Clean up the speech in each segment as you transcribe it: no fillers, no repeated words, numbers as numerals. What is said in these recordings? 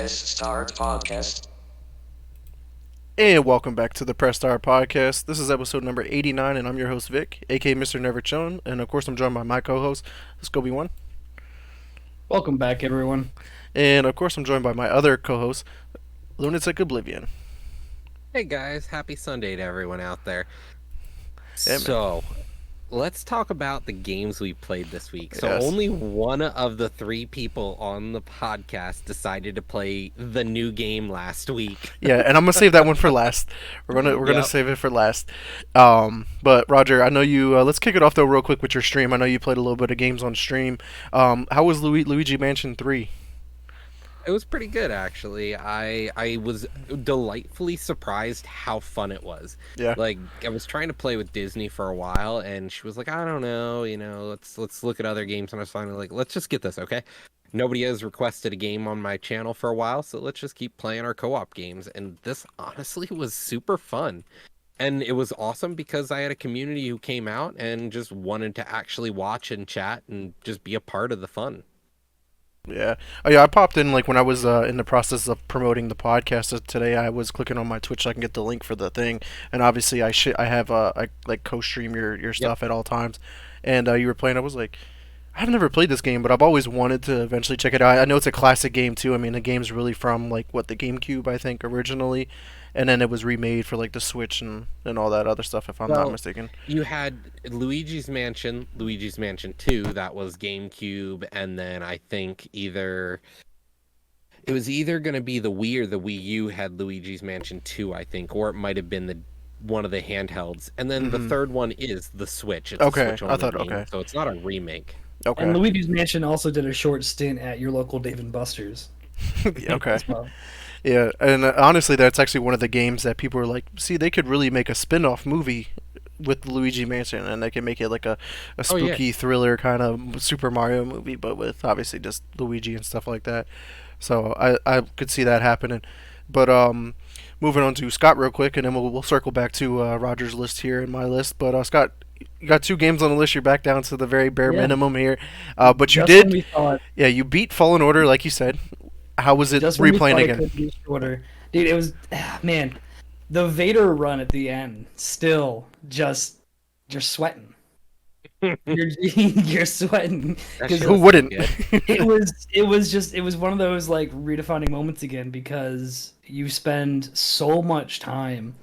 Press Start Podcast. And welcome back to the Press Star Podcast. This is episode number 89, and I'm your host, Vic, aka Mr. Never Chone. And of course, I'm joined by my co host, Scobie1. Welcome back, everyone. And of course, I'm joined by my other co host, Lunatic Oblivion. Hey guys, happy Sunday to everyone out there. Yeah, So, let's talk about the games we played this week. So, Yes. only one of the three people on the podcast decided to play the new game last week. Yeah, and I'm gonna save that one for last. We're gonna Yep. save it for last. But Roger, I know you. Let's kick it off though, real quick with your stream. I know you played a little bit of games on stream. How was Luigi Mansion 3? It was pretty good, actually. I was delightfully surprised how fun it was. Yeah. Like, I was trying to play with Disney for a while, and she was like, I don't know, let's look at other games. And I was finally like, let's just get this, okay? Nobody has requested a game on my channel for a while, so let's just keep playing our co-op games. And this honestly was super fun. And it was awesome because I had a community who came out and just wanted to actually watch and chat and just be a part of the fun. Yeah. Oh yeah, I popped in like when I was in the process of promoting the podcast today. I was clicking on my Twitch so I can get the link for the thing, and obviously I have I like co-stream your stuff at all times, and you were playing. I was like, I've never played this game, but I've always wanted to eventually check it out. I know it's a classic game too. I mean, the game's really from like what the GameCube I think originally, and then it was remade for like the Switch and all that other stuff if I'm not Well, mistaken. You had Luigi's Mansion 2, that was GameCube, and then I think it was either going to be the Wii or the Wii U had Luigi's Mansion 2, I think, or it might have been the one of the handhelds. And then the third one is the Switch. It's Okay, a Switch I thought- only game, okay. so it's not a remake. Okay. And Luigi's Mansion also did a short stint at your local Dave and Buster's. Okay. as well. Yeah, and honestly, that's actually one of the games that people are like, see, they could really make a spin-off movie with Luigi Mansion, and they can make it like a Oh, yeah. spooky thriller kind of Super Mario movie, but with obviously just Luigi and stuff like that. So I could see that happening. But moving on to Scott real quick, and then we'll circle back to Roger's list here and my list. But Scott, you got two games on the list. You're back down to the very bare Yeah. minimum here. But you Just did, when we thought, yeah, you beat Fallen Order, like you said. How was it just when we replaying thought it again? could be shorter, dude, it was man. The Vader run at the end, still just you're sweating. You're sweating That because shit Who was wouldn't? good. it was one of those like redefining moments again because you spend so much time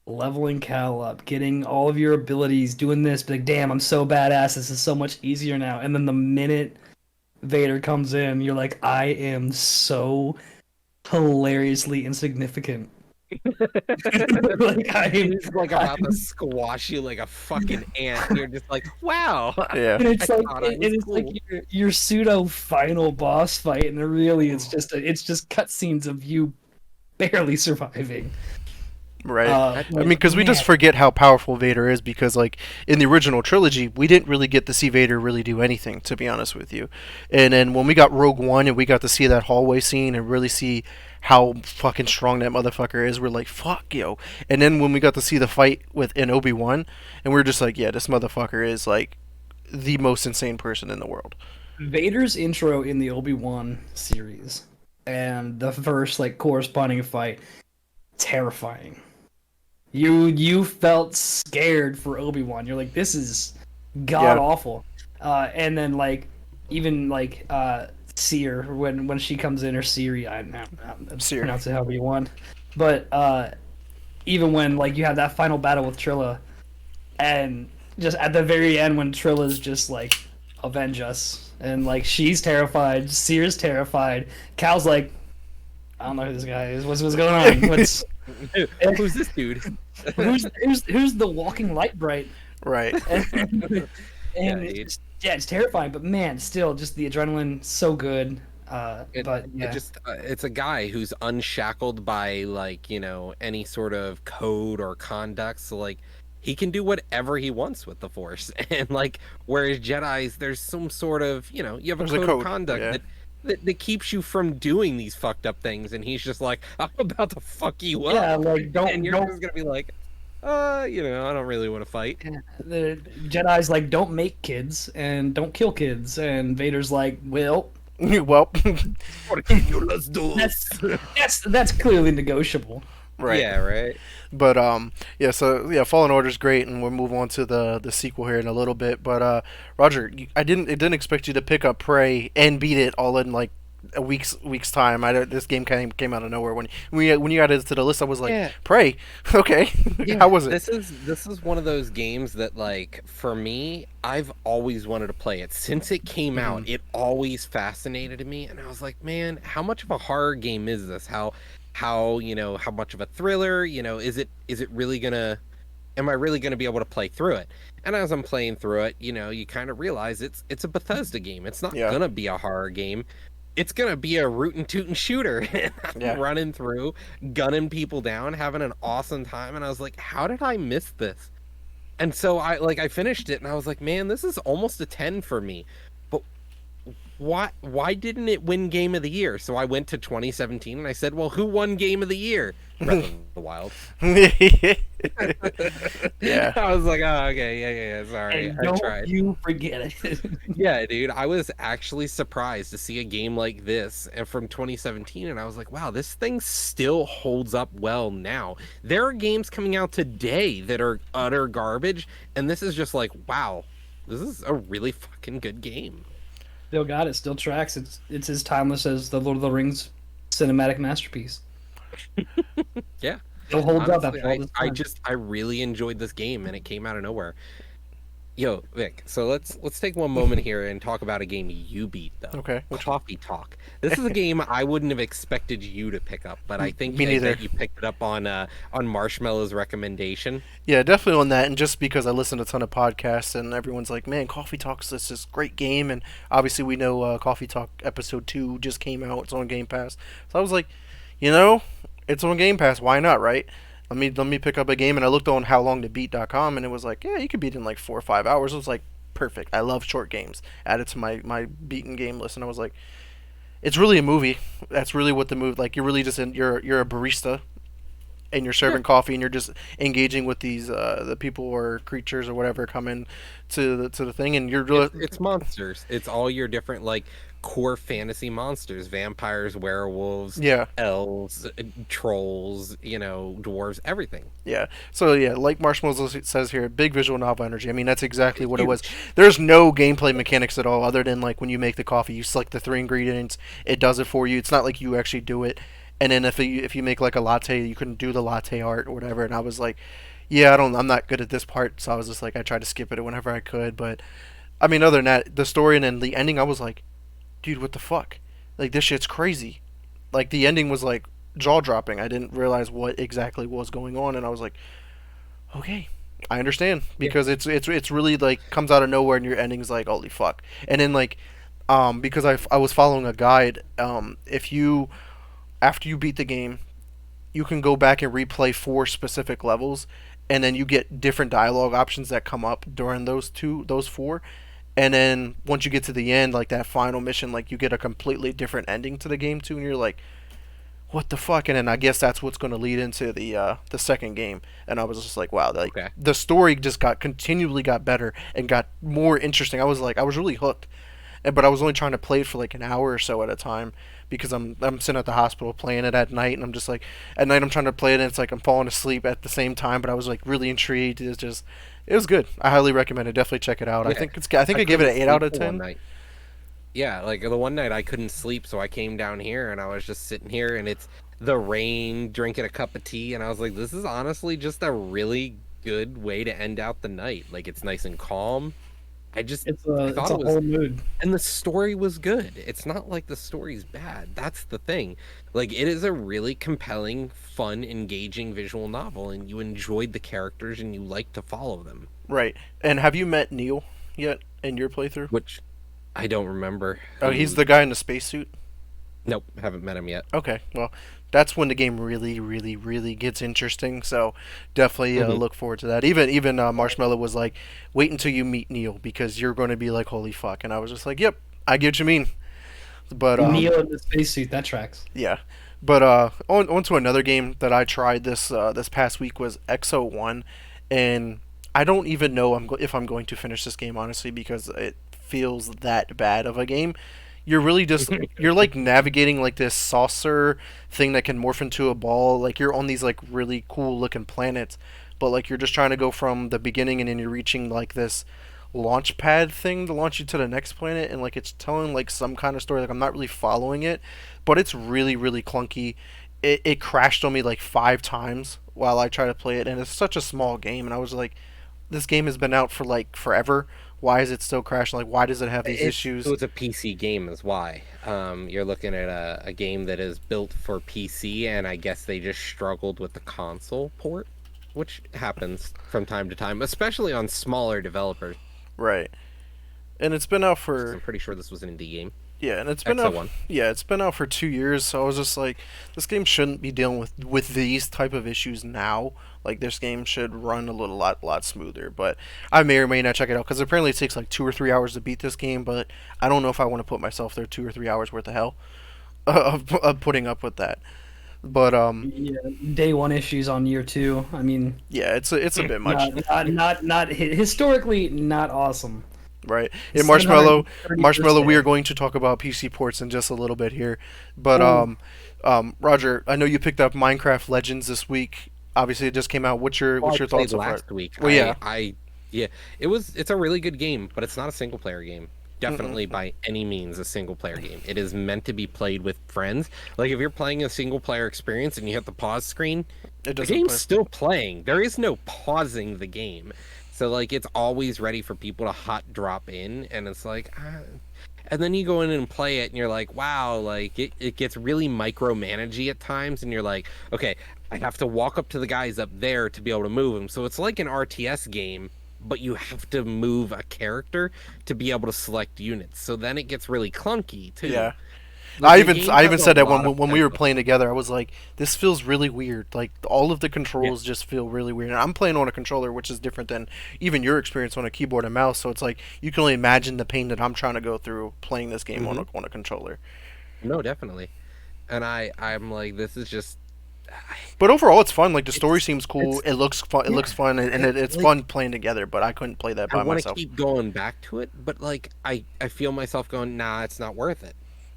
leveling Cal up, getting all of your abilities, doing this, be like, damn, I'm so badass, this is so much easier now. And then the minute Vader comes in, you're like, I am so hilariously insignificant. Like I am He's like about to squash you like a fucking ant. You're just like, wow. Yeah. and it's I like thought I was it's like cool. your pseudo final boss fight, and really it's just cutscenes of you barely surviving. Right. I Like, mean, because we just man, forget how powerful Vader is. Because, like, in the original trilogy, we didn't really get to see Vader really do anything, to be honest with you. And then when we got Rogue One and we got to see that hallway scene and really see how fucking strong that motherfucker is, we're like, fuck, yo. And then when we got to see the fight in Obi-Wan, and we're just like, yeah, this motherfucker is, like, the most insane person in the world. Vader's intro in the Obi-Wan series and the first like corresponding fight, terrifying. You felt scared for Obi-Wan. You're like, this is god awful. And then like even like Seer when she comes in, or Siri, I don't know, Seer. pronounce it however you want. But even when like you have that final battle with Trilla, and just at the very end when Trilla's just like, avenge us, and like she's terrified, Seer's terrified, Cal's like, I don't know who this guy is. What's going on? What's Who's this dude? who's the walking light bright? Right. And Yeah, it's, dude. yeah, it's terrifying, but man, still, just the adrenaline, so good. But yeah, It's a guy who's unshackled by like, any sort of code or conduct. So like he can do whatever he wants with the Force. And like whereas Jedi's, there's some sort of, you have a There's a code code, of conduct yeah. that keeps you from doing these fucked up things. And he's just like, I'm about to fuck you up. yeah, like And you're don't just gonna be like, I don't really want to fight. the Jedi's like, don't make kids and don't kill kids, and Vader's like, well, Well, Let's do That's clearly negotiable. right. Yeah, right. But yeah. So yeah, Fallen Order's great, and we'll move on to the sequel here in a little bit. But Roger, I didn't expect you to pick up Prey and beat it all in like a week's time. This game came out of nowhere when you added it to the list. I was like, Yeah. Prey, okay. Yeah, How was it? this is one of those games that like for me, I've always wanted to play it. Since it came out, it always fascinated me and I was like, man, how much of a horror game is this? How, how much of a thriller, is it really gonna am I really gonna be able to play through it? And as I'm playing through it, you kind of realize it's a Bethesda game. It's not Yeah. gonna be a horror game. It's gonna be a rootin' tootin' shooter. I'm Yeah. running through, gunning people down, having an awesome time, and I was like, how did I miss this? And so I finished it and I was like, man, this is almost a 10 for me. But why didn't it win Game of the Year? So I went to 2017 and I said, well, who won Game of the Year? Breath of the Wild. Yeah. I was like, oh, okay, yeah, sorry, And I don't tried. you forget it. Yeah, dude, I was actually surprised to see a game like this and from 2017, and I was like, wow, this thing still holds up well now. There are games coming out today that are utter garbage, and this is just like, wow, this is a really fucking good game. Still got it. Still tracks. It's as timeless as the Lord of the Rings cinematic masterpiece. Yeah. Still holds up Honestly, after all this time. I really enjoyed this game, and it came out of nowhere. Yo, Vic, so let's take one moment here and talk about a game you beat though. Okay, which one? Coffee Talk. This is a game I wouldn't have expected you to pick up, but I think Me neither. that you picked it up on Marshmallow's recommendation. Yeah, definitely on that, and just because I listen to a ton of podcasts, and everyone's like, "Man, Coffee Talk's this great game," and obviously we know Coffee Talk Episode 2 just came out; it's on Game Pass. So I was like, it's on Game Pass. Why not, right? Let me pick up a game, and I looked on howlongtobeat.com, and it was like, yeah, you could beat it in like 4 or 5 hours. It was like perfect. I love short games. Added to my beaten game list, and I was like, it's really a movie. That's really what the movie like. You're really just you're a barista and you're serving coffee and you're just engaging with these the people or creatures or whatever come in to the thing and you're really It's monsters. It's all your different like core fantasy monsters: vampires, werewolves, yeah. elves, trolls, dwarves, everything. Yeah. So yeah, like Marshmallow says here, big visual novel energy. I mean, that's exactly what it was. Huge. There's no gameplay mechanics at all, other than like when you make the coffee, you select the three ingredients, it does it for you. It's not like you actually do it. And then if you make like a latte, you can do the latte art or whatever. And I was like, yeah, I'm not good at this part. So I was just like, I tried to skip it whenever I could. But I mean, other than that, the story and then the ending, I was like, dude, what the fuck? Like this shit's crazy. Like the ending was like jaw dropping. I didn't realize what exactly was going on, and I was like, okay, I understand because it's really like comes out of nowhere, and your ending's like holy fuck. And then like, because I was following a guide, if you after you beat the game, you can go back and replay 4 specific levels, and then you get different dialogue options that come up during those 4. And then once you get to the end, like that final mission, like you get a completely different ending to the game too, and you're like, what the fuck? And then I guess that's what's going to lead into the second game. And I was just like, wow, like Okay. the story just continually got better and got more interesting. I was really hooked, but I was only trying to play it for like an hour or so at a time because I'm sitting at the hospital playing it at night, and I'm just like at night I'm trying to play it, and it's like I'm falling asleep at the same time. But I was like really intrigued. It was good. I highly recommend it. Definitely check it out. I Yeah. think I gave it an couldn't 8 out of sleep the one 10. night. Yeah, like the one night I couldn't sleep, so I came down here and I was just sitting here and it's the rain, drinking a cup of tea, and I was like, this is honestly just a really good way to end out the night. Like it's nice and calm. I It's I a thought it was, whole mood. and the story was good. It's not like the story's bad. That's the thing. Like it is a really compelling, fun, engaging visual novel, and you enjoyed the characters and you like to follow them. Right. And have you met Neil yet in your playthrough? Which I don't remember. Oh, he's the guy in the spacesuit. Nope, haven't met him yet. Okay, well, that's when the game really, really, really gets interesting. So definitely look forward to that. Even Marshmallow was like, "Wait until you meet Neil because you're going to be like, holy fuck!" And I was just like, "Yep, I get what you mean." But Neo in the spacesuit, that tracks. yeah, but on to another game that I tried this past week was XO1, and I don't even know if I'm going to finish this game honestly because it feels that bad of a game. you're really just you're like navigating like this saucer thing that can morph into a ball. Like you're on these like really cool looking planets, but like you're just trying to go from the beginning and then you're reaching like this launch pad thing to launch you to the next planet, and like it's telling like some kind of story. Like I'm not really following it, but it's really clunky. It crashed on me like 5 times while I try to play it, and it's such a small game, and I was like, this game has been out for like forever. Why is it still crashing? Like, why does it have these It issues? was a PC game, is why. You're looking at a game that is built for PC, and I guess they just struggled with the console port, which happens from time to time, especially on smaller developers. Right. And it's been out 'Cause for I'm pretty sure this was an indie game. yeah, and it's been out. XO1. Yeah, it's been out for 2 years. So I was just like, this game shouldn't be dealing with these type of issues now. Like this game should run a lot smoother. But I may or may not check it out because apparently it takes like 2 or 3 hours to beat this game. But I don't know if I want to put myself there 2 or 3 hours worth of hell of putting up with that. But Yeah, day one issues on year two. I mean, yeah, it's a bit much. not historically not awesome. Right. And Marshmallow, 730%. we are going to talk about PC ports in just a little bit here. But Ooh. Roger, I know you picked up Minecraft Legends this week. Obviously, it just came out. Well, What's I your played thoughts so far? last week. Well, yeah. Yeah, it's a really good game, but it's not a single player game. Mm-mm. Definitely by any means a single player game. It is meant to be played with friends. Like if you're playing a single player experience and you hit the pause screen, It the doesn't game's play. still playing. There is no pausing the game. So like it's always ready for people to hot drop in, and it's like and then you go in and play it and you're like, wow, like it gets really micromanagey at times, and you're like, okay, I have to walk up to the guys up there to be able to move them. So it's like an RTS game, but you have to move a character to be able to select units. So then it gets really clunky too. Yeah. Like the game I even has a said that lot of when we were potential. playing together, I was like, this feels really weird. Like all of the Yeah. controls just feel really weird. And I'm playing on a controller, which is different than even your experience on a keyboard and mouse. So it's like you can only imagine the pain that I'm trying to go through playing this game Hmm. on a controller. No, definitely. And I'm like, this is just But overall, it's fun. Like the story it's seems cool. it's It looks fun. It Yeah, looks fun, and it's like fun playing together. But I couldn't play that I by want to myself. keep going back to it, but like I feel myself going, nah, it's not worth it.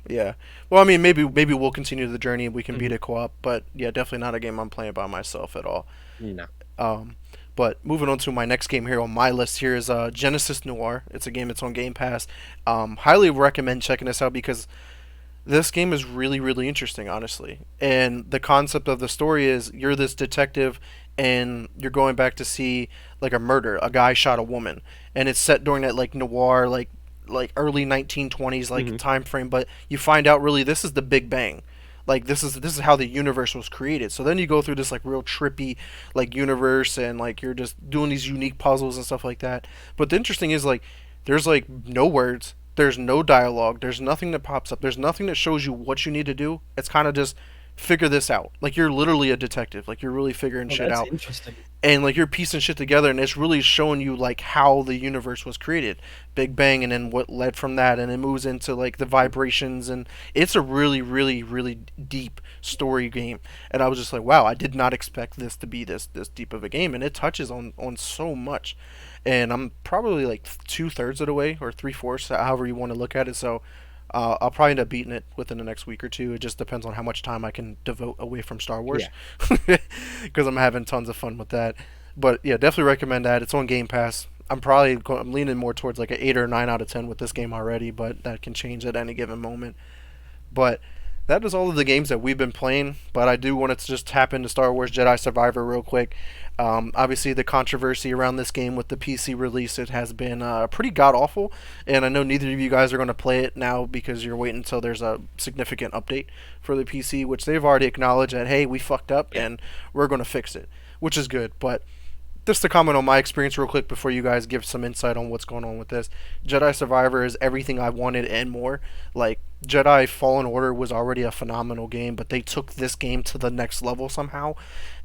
Yeah. Well, I mean, maybe we'll continue the journey and we can beat Hmm. a co-op. But yeah, definitely not a game I'm playing by myself at all. No. Um, but moving on to my next game here on my list here is Genesis Noir. It's a game that's on Game Pass. Highly recommend checking this out because this game is really interesting, honestly. And the concept of the story is you're this detective and you're going back to see like a murder. A guy shot a woman, and it's set during that like noir like early 1920s like Hmm. time frame. But you find out really this is the Big Bang. Like this is how the universe was created. So then you go through this like real trippy like universe and like you're just doing these unique puzzles and stuff like that. But the interesting is like there's like no words, there's no dialogue, there's nothing that pops up, there's nothing that shows you what you need to do. It's kind of just figure this out. Like you're literally a detective. Like you're really figuring well, shit that's out interesting. and like you're piecing shit together and it's really showing you like how the universe was created, Big Bang, and then what led from that, and it moves into like the vibrations, and it's a really deep story game. And I was just like, wow, I did not expect this to be this deep of a game, and it touches on so much. And I'm probably like 2/3 of the way or 3/4, however you want to look at it. So I'll probably end up beating it within the next week or two. It just depends on how much time I can devote away from Star Wars, Yeah. because I'm having tons of fun with that. But yeah, definitely recommend that. It's on Game Pass. I'm leaning more towards like an 8 or 9 out of 10 with this game already, but that can change at any given moment. But that is all of the games that we've been playing. But I do want to just tap into Star Wars Jedi Survivor real quick. Obviously, the controversy around this game with the PC release, it has been pretty god awful. And I know neither of you guys are going to play it now because you're waiting until there's a significant update for the PC, which they've already acknowledged that hey, we fucked up Yeah. and we're going to fix it, which is good. But just to comment on my experience real quick before you guys give some insight on what's going on with this. Jedi Survivor is everything I wanted and more. Like Jedi Fallen Order was already a phenomenal game, but they took this game to the next level somehow,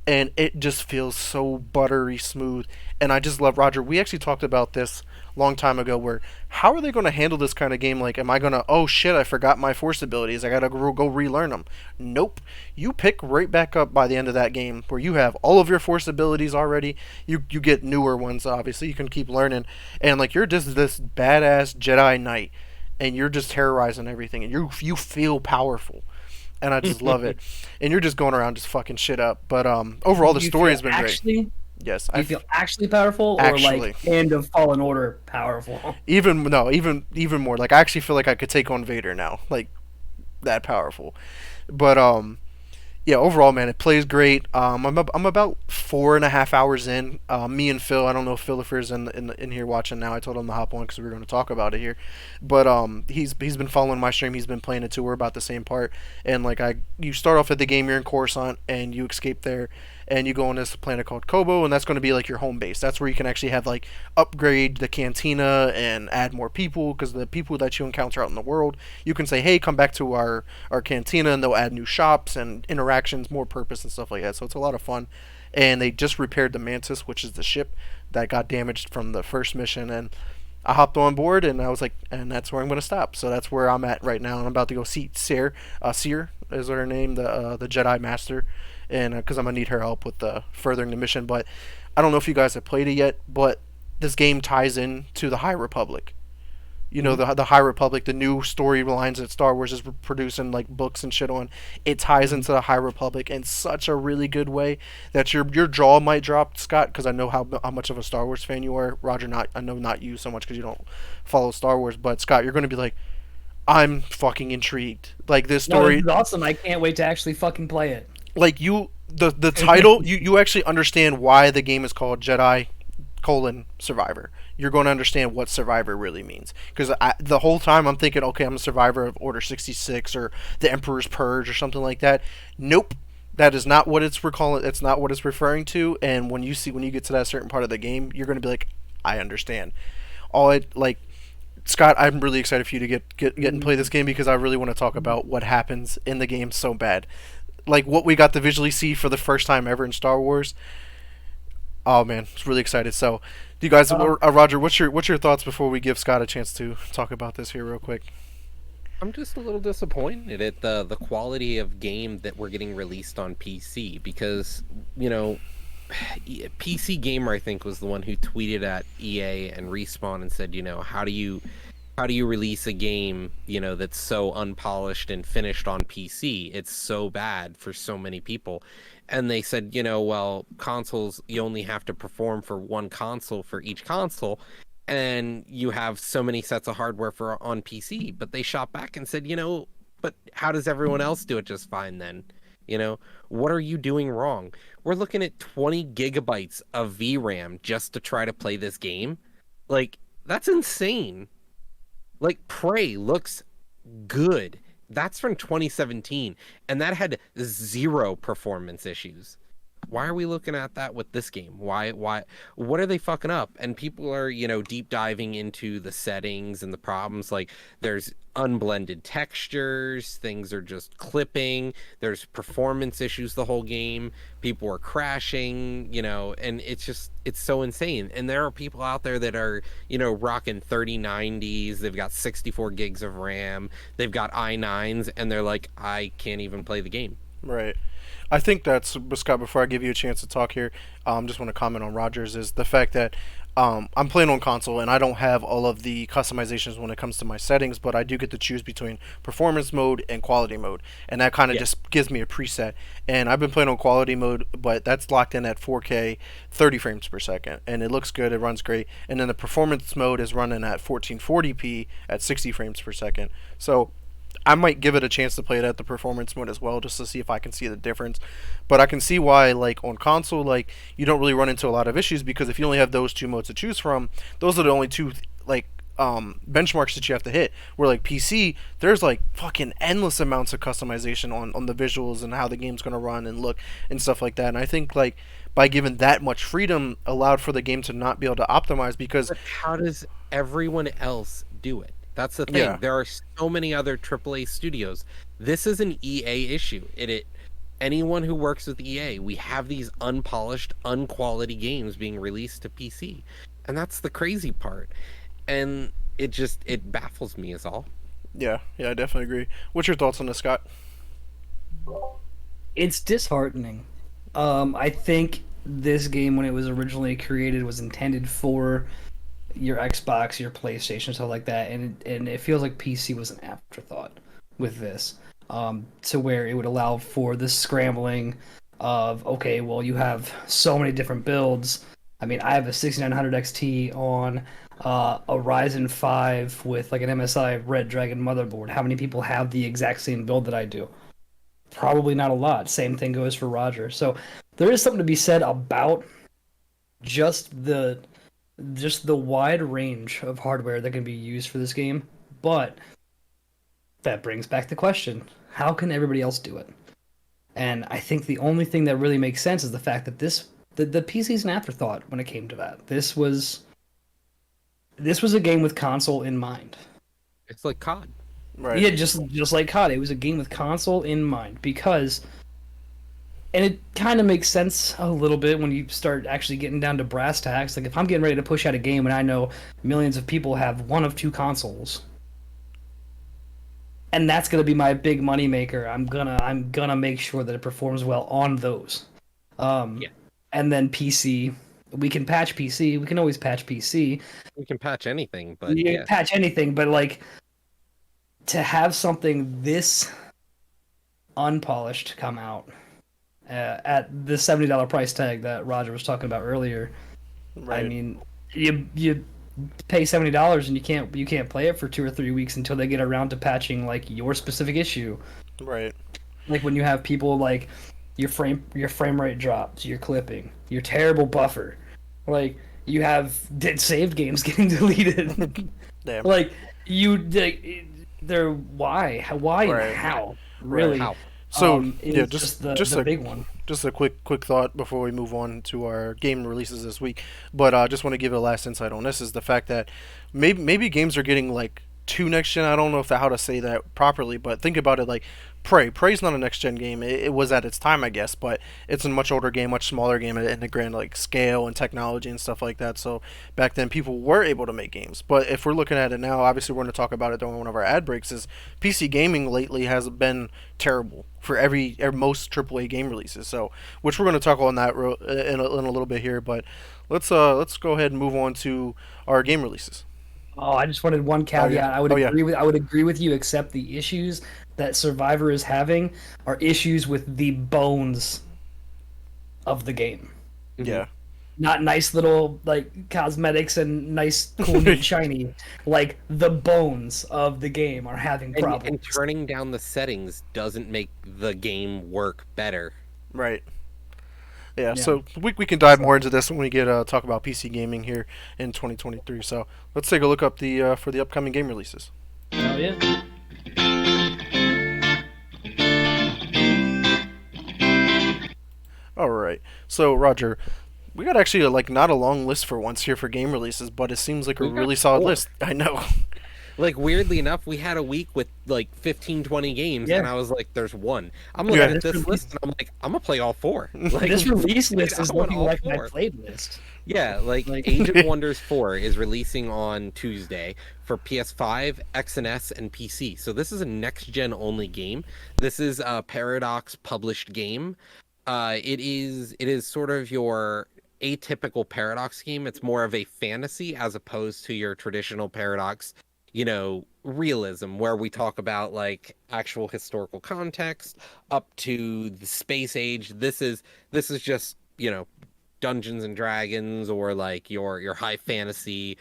and it just feels so buttery smooth. And I just love Roger. We actually talked about this long time ago where how are they going to handle this kind of game? Like, am I going to, oh shit, I forgot my force abilities, I gotta go relearn them? Nope. You pick right back up by the end of that game where you have all of your force abilities already. You get newer ones, obviously you can keep learning, and like you're just this badass Jedi Knight, and you're just terrorizing everything, and you feel powerful, and I just love it. And you're just going around just fucking shit up. But overall, the Do you story feel has been great. actually, Yes, do you feel actually powerful, or Actually. like End of Fallen Order powerful? even more. Like I actually feel like I could take on Vader now. Like that powerful. But yeah, overall, man, it plays great. I'm about 4.5 hours in. Me and Phil, I don't know if Phil is in here watching now. I told him to hop on because we were going to talk about it here. But he's been following my stream. He's been playing it too. We're about the same part. And like you start off at the game. You're in Coruscant, and you escape there, and you go on this planet called Kobo, and that's going to be like your home base. That's where you can actually have like upgrade the cantina and add more people, because the people that you encounter out in the world, you can say, hey, come back to our cantina, and they'll add new shops and interactions, more purpose and stuff like that. So it's a lot of fun. And they just repaired the Mantis, which is the ship that got damaged from the first mission, and I hopped on board, and I was like, and that's where I'm going to stop. So that's where I'm at right now, and I'm about to go see Seer. Seer is her name, the Jedi Master, and because I'm gonna need her help with furthering the mission. But I don't know if you guys have played it yet, but this game ties in to the High Republic. You know, the High Republic, the new storylines that Star Wars is producing, like books and shit on. It ties into the High Republic in such a really good way that your jaw might drop, Scott, because I know how much of a Star Wars fan you are. Roger, I know not you so much because you don't follow Star Wars, but Scott, you're going to be like, I'm fucking intrigued. Like this No, story, this is awesome. I can't wait to actually fucking play it. like the title, you actually understand why the game is called Jedi Survivor. You're going to understand what Survivor really means, because the whole time I'm thinking, okay, I'm a survivor of Order 66 or the Emperor's Purge or something like that. Nope, that is not what it's recalling. It's not what it's referring to. And when you get to that certain part of the game, you're going to be like, I understand. Scott, I'm really excited for you to get and play this game, because I really want to talk about what happens in the game so bad, like what we got to visually see for the first time ever in Star Wars. Oh man, I was really excited. So, do you guys, Roger, what's your thoughts before we give Scott a chance to talk about this here real quick? I'm just a little disappointed at the quality of game that we're getting released on PC, because, you know, PC Gamer, I think, was the one who tweeted at EA and Respawn and said, you know, how do you release a game, you know, that's so unpolished and finished on PC? It's so bad for so many people. And they said, you know, well, consoles, you only have to perform for one console for each console, and you have so many sets of hardware for on PC. But they shot back and said, you know, but how does everyone else do it just fine then? You know, what are you doing wrong? We're looking at 20 gigabytes of VRAM just to try to play this game. Like, that's insane. Like, Prey looks good. That's from 2017, and that had 0 performance issues. Why are we looking at that with this game? Why, what are they fucking up? And people are, you know, deep diving into the settings and the problems. Like, there's unblended textures, things are just clipping, there's performance issues the whole game, people are crashing, you know, and it's so insane. And there are people out there that are, you know, rocking 3090s, they've got 64 gigs of RAM, they've got i9s, and they're like, I can't even play the game. Right. I think that's, Scott, before I give you a chance to talk here, just want to comment on Rogers, is the fact that I'm playing on console, and I don't have all of the customizations when it comes to my settings, but I do get to choose between performance mode and quality mode, and that kind of just gives me a preset. And I've been playing on quality mode, but that's locked in at 4K 30 frames per second, and it looks good, it runs great. And then the performance mode is running at 1440p at 60 frames per second. So I might give it a chance to play it at the performance mode as well, just to see if I can see the difference. But I can see why, like, on console, like, you don't really run into a lot of issues, because if you only have those two modes to choose from, those are the only two, like, benchmarks that you have to hit. Where, like, PC, there's, like, fucking endless amounts of customization on the visuals and how the game's going to run and look and stuff like that. And I think, like, by giving that much freedom allowed for the game to not be able to optimize, because... But how does everyone else do it? That's the thing. Yeah. There are so many other AAA studios. This is an EA issue. Anyone who works with EA, we have these unpolished, unquality games being released to PC. And that's the crazy part. And it baffles me is all. Yeah, I definitely agree. What's your thoughts on this, Scott? It's disheartening. I think this game, when it was originally created, was intended for your Xbox, your PlayStation, stuff like that, and it feels like PC was an afterthought with this, to where it would allow for the scrambling of okay, well you have so many different builds. I mean, I have a 6900 XT on a Ryzen 5 with like an MSI Red Dragon motherboard. How many people have the exact same build that I do? Probably not a lot. Same thing goes for Roger. So there is something to be said about just the just the wide range of hardware that can be used for this game. But that brings back the question, how can everybody else do it? And I think the only thing that really makes sense is the fact that the PC is an afterthought when it came to that. This was a game with console in mind. It's like COD. Right. Yeah, just like COD, it was a game with console in mind because, and it kind of makes sense a little bit when you start actually getting down to brass tacks. Like if I'm getting ready to push out a game and I know millions of people have one of two consoles, and that's gonna be my big money maker. I'm gonna make sure that it performs well on those. Um, Yeah. and then PC, we can patch PC. We can always patch PC. We can patch anything, but You can yeah. patch anything, but like to have something this unpolished come out at the $70 price tag that Roger was talking about earlier. Right. I mean, you pay $70 and you can't play it for 2 or 3 weeks until they get around to patching like your specific issue. Right. Like when you have people like your frame rate drops, your clipping, your terrible buffer, like you have dead saved games getting deleted. Damn. Like they're why Right. and how really How? So is yeah, just just the a big one. just a quick thought before we move on to our game releases this week. But I just want to give a last insight on this is the fact that maybe games are getting like too next gen. I don't know how to say that properly, but think about it like Prey's not a next gen game. It was at its time, I guess, but it's a much older game, much smaller game in the grand like scale and technology and stuff like that. So back then people were able to make games. But if we're looking at it now, obviously we're going to talk about it during one of our ad breaks. Is PC gaming lately has been terrible for every most AAA game releases. So which we're going to talk on that in a little bit here. But let's go ahead and move on to our game releases. Oh, I just wanted one Oh caveat. yeah. I would Oh yeah. agree with you, except the issues that Survivor is having are issues with the bones of the game. Yeah. Not nice little like cosmetics and nice, cool, neat, shiny. Like the bones of the game are having And problems. turning down the settings doesn't make the game work better. Right. Yeah, Yeah. so we can dive more into this when we get talk about PC gaming here in 2023. So let's take a look up the for the upcoming game releases. Oh yeah. All right. So Roger, we got actually like not a long list for once here for game releases, but it seems like a We've got really solid 4. list. I know. Like, weirdly enough, we had a week with like 15, 20 games, Yeah. and I was like, there's one. I'm looking Yeah. at this list, and I'm like, I'm gonna play all 4. Like, This release dude, list I is want looking all like my 4. playlist. Yeah, like Like- Age of Wonders 4 is releasing on Tuesday for PS5, XNS, and PC. So this is a next-gen only game. This is a Paradox published game. It is sort of your atypical Paradox game. It's more of a fantasy as opposed to your traditional Paradox, realism where we talk about like actual historical context up to the space age. This is just, Dungeons and Dragons or like your high fantasy.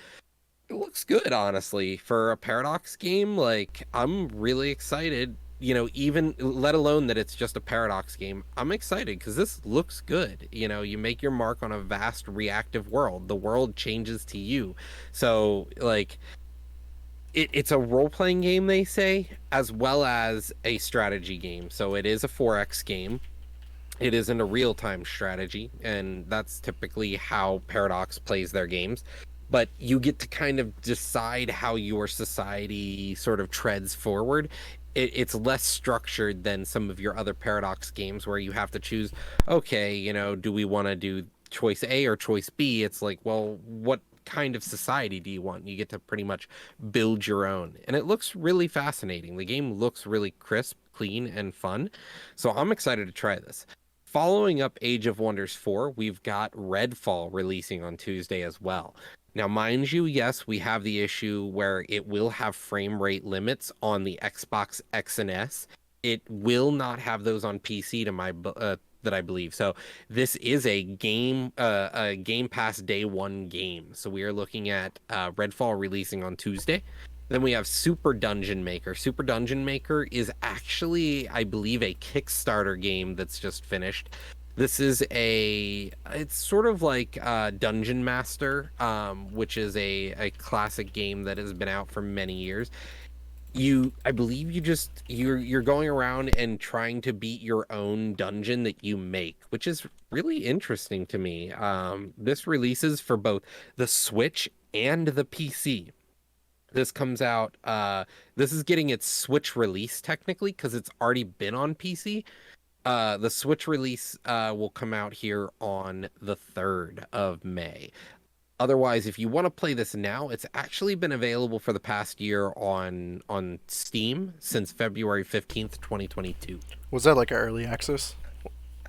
It looks good, honestly, for a Paradox game. Like, I'm really excited, even let alone that it's just a Paradox game. I'm excited because this looks good. You make your mark on a vast reactive world. The world changes to you. So, like, it's a role-playing game, they say, as well as a strategy game. So it is a 4X game. It isn't a real-time strategy, and that's typically how Paradox plays their games. But you get to kind of decide how your society sort of treads forward. It's less structured than some of your other Paradox games where you have to choose, okay, do we want to do choice A or choice B? It's like, well, what kind of society do you want? You get to pretty much build your own. And it looks really fascinating. The game looks really crisp, clean, and fun. So I'm excited to try this. Following up Age of Wonders 4, we've got Redfall releasing on Tuesday as well. Now, mind you, yes, we have the issue where it will have frame rate limits on the Xbox X and S. It will not have those on PC that I believe. So this is a Game Pass day one game. So we are looking at Redfall releasing on Tuesday. Then we have Super Dungeon Maker. Super Dungeon Maker is actually, I believe, a Kickstarter game that's just finished. This is it's sort of like Dungeon Master, which is a classic game that has been out for many years. I believe you're going around and trying to beat your own dungeon that you make, which is really interesting to me. This releases for both the Switch and the PC. This comes out, this is getting its Switch release technically because it's already been on PC. The Switch release will come out here on the 3rd of May. Otherwise, if you want to play this now, it's actually been available for the past year on Steam since February 15th, 2022. Was that like an early access?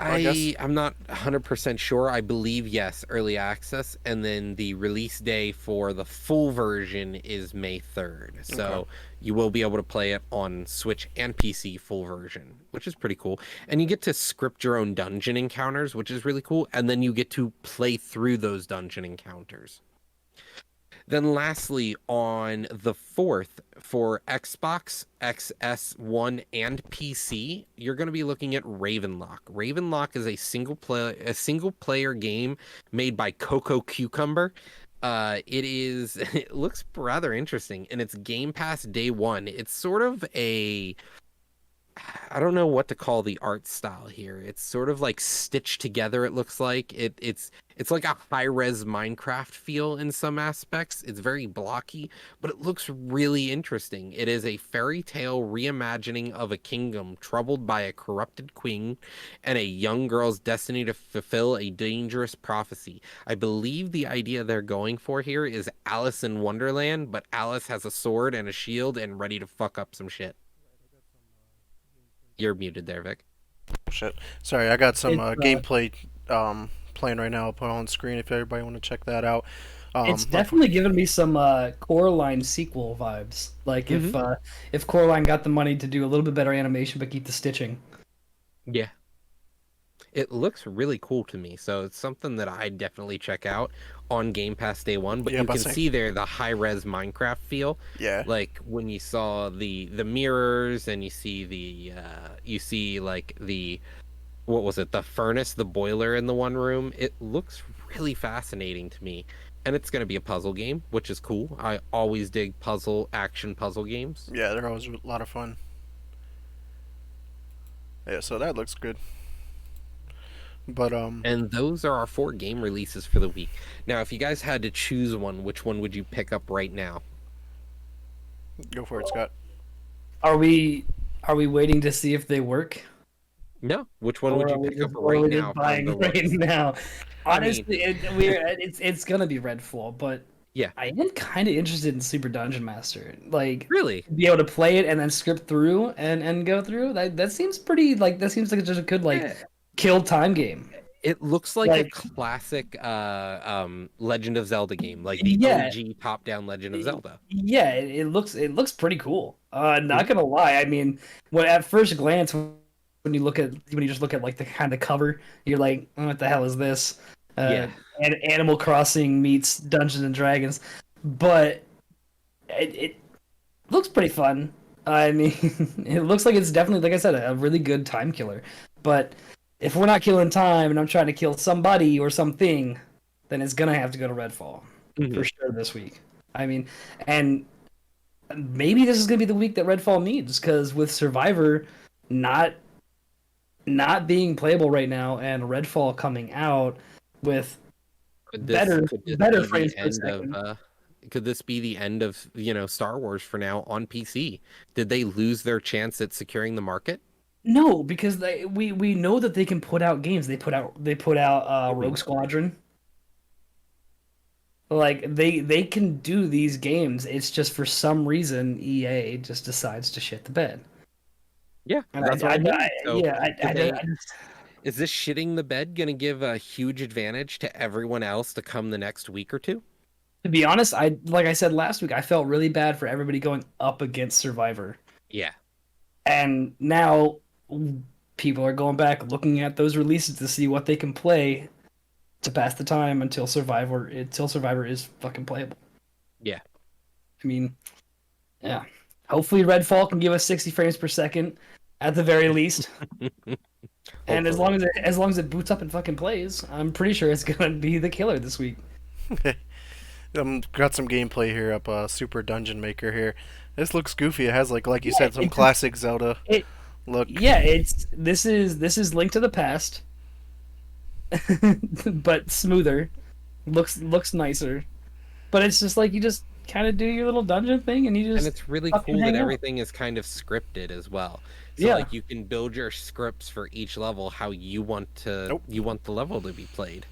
I guess. I'm not 100% sure. I believe, yes, early access. And then the release day for the full version is May 3rd. So Okay. you will be able to play it on Switch and PC full version, which is pretty cool. And you get to script your own dungeon encounters, which is really cool. And then you get to play through those dungeon encounters. Then lastly, on the 4th for Xbox, XS1, and PC, you're going to be looking at Ravenlock. Ravenlock is a single player game made by Coco Cucumber. It looks rather interesting, and it's Game Pass day one. It's sort of I don't know what to call the art style here. It's sort of like stitched together, it looks like. It's like a high-res Minecraft feel in some aspects. It's very blocky, but it looks really interesting. It is a fairy tale reimagining of a kingdom troubled by a corrupted queen and a young girl's destiny to fulfill a dangerous prophecy. I believe the idea they're going for here is Alice in Wonderland, but Alice has a sword and a shield and ready to fuck up some shit. You're muted there, Vic. Shit. Sorry, I got some It's, gameplay playing right now. I'll put on screen if everybody want to check that out. It's definitely given me some Coraline sequel vibes. Like if Coraline got the money to do a little bit better animation but keep the stitching. Yeah. It looks really cool to me, so it's something that I definitely check out on Game Pass day one. But Yeah, you but can same. see there the high-res Minecraft feel, Yeah. like when you saw the mirrors and you see like the what was it, the furnace, the boiler in the one room. It looks really fascinating to me, and it's going to be a puzzle game, which is cool. I always dig action puzzle games. Yeah, they're always a lot of fun. Yeah, so that looks good. But And those are our 4 game releases for the week. Now, if you guys had to choose one, which one would you pick up right now? go for it, Scott. Are we waiting to see if they work? No, which one Or would are you we pick just, up or are right we now? just buying from the right ones- now? I mean- Honestly, it's gonna be Redfall, but Yeah. I am kind of interested in Super Dungeon Master. Like, Really? be able to play it and then script through and go through. That seems pretty that seems like just a good Yeah. kill time game. It looks like a Like- classic Legend of Zelda game, like the Yeah. OG top-down Legend of Zelda. Yeah, it looks pretty cool. Mm-hmm. Not gonna lie. I mean, when at first glance, when you just look at like the kind of cover, you're like, what the hell is this? Yeah. And Animal Crossing meets Dungeons and Dragons, but it looks pretty fun. I mean, it looks like it's definitely, like I said, a really good time killer. But if we're not killing time and I'm trying to kill somebody or something, then it's gonna have to go to Redfall for sure this week. I mean, and maybe this is gonna be the week that Redfall needs, because with Survivor not being playable right now and Redfall coming out with Could better be frames the per end second. of could this be the end of, Star Wars for now on PC? Did they lose their chance at securing the market? No, because we know that they can put out games. They put out Rogue Squadron. Like they can do these games. It's just for some reason EA just decides to shit the bed. Yeah, And that's what I mean. So I is this shitting the bed going to give a huge advantage to everyone else to come the next week or two? To be honest, like I said last week, I felt really bad for everybody going up against Survivor. Yeah. And now people are going back looking at those releases to see what they can play to pass the time until Survivor is fucking playable. Yeah. I mean, yeah. Hopefully Redfall can give us 60 frames per second at the very least. And as long as it boots up and fucking plays, I'm pretty sure it's gonna be the killer this week. Got some gameplay here up. Super Dungeon Maker here. This looks goofy. It has like you Yeah, said, some classic Zelda it look. yeah, this is Link to the Past, but smoother. Looks nicer. But it's just like you just kind of do your little dungeon thing and you And just it's really fucking cool that hang out. everything is kind of scripted as well. So Yeah. like you can build your scripts for each level how you want the level to be played.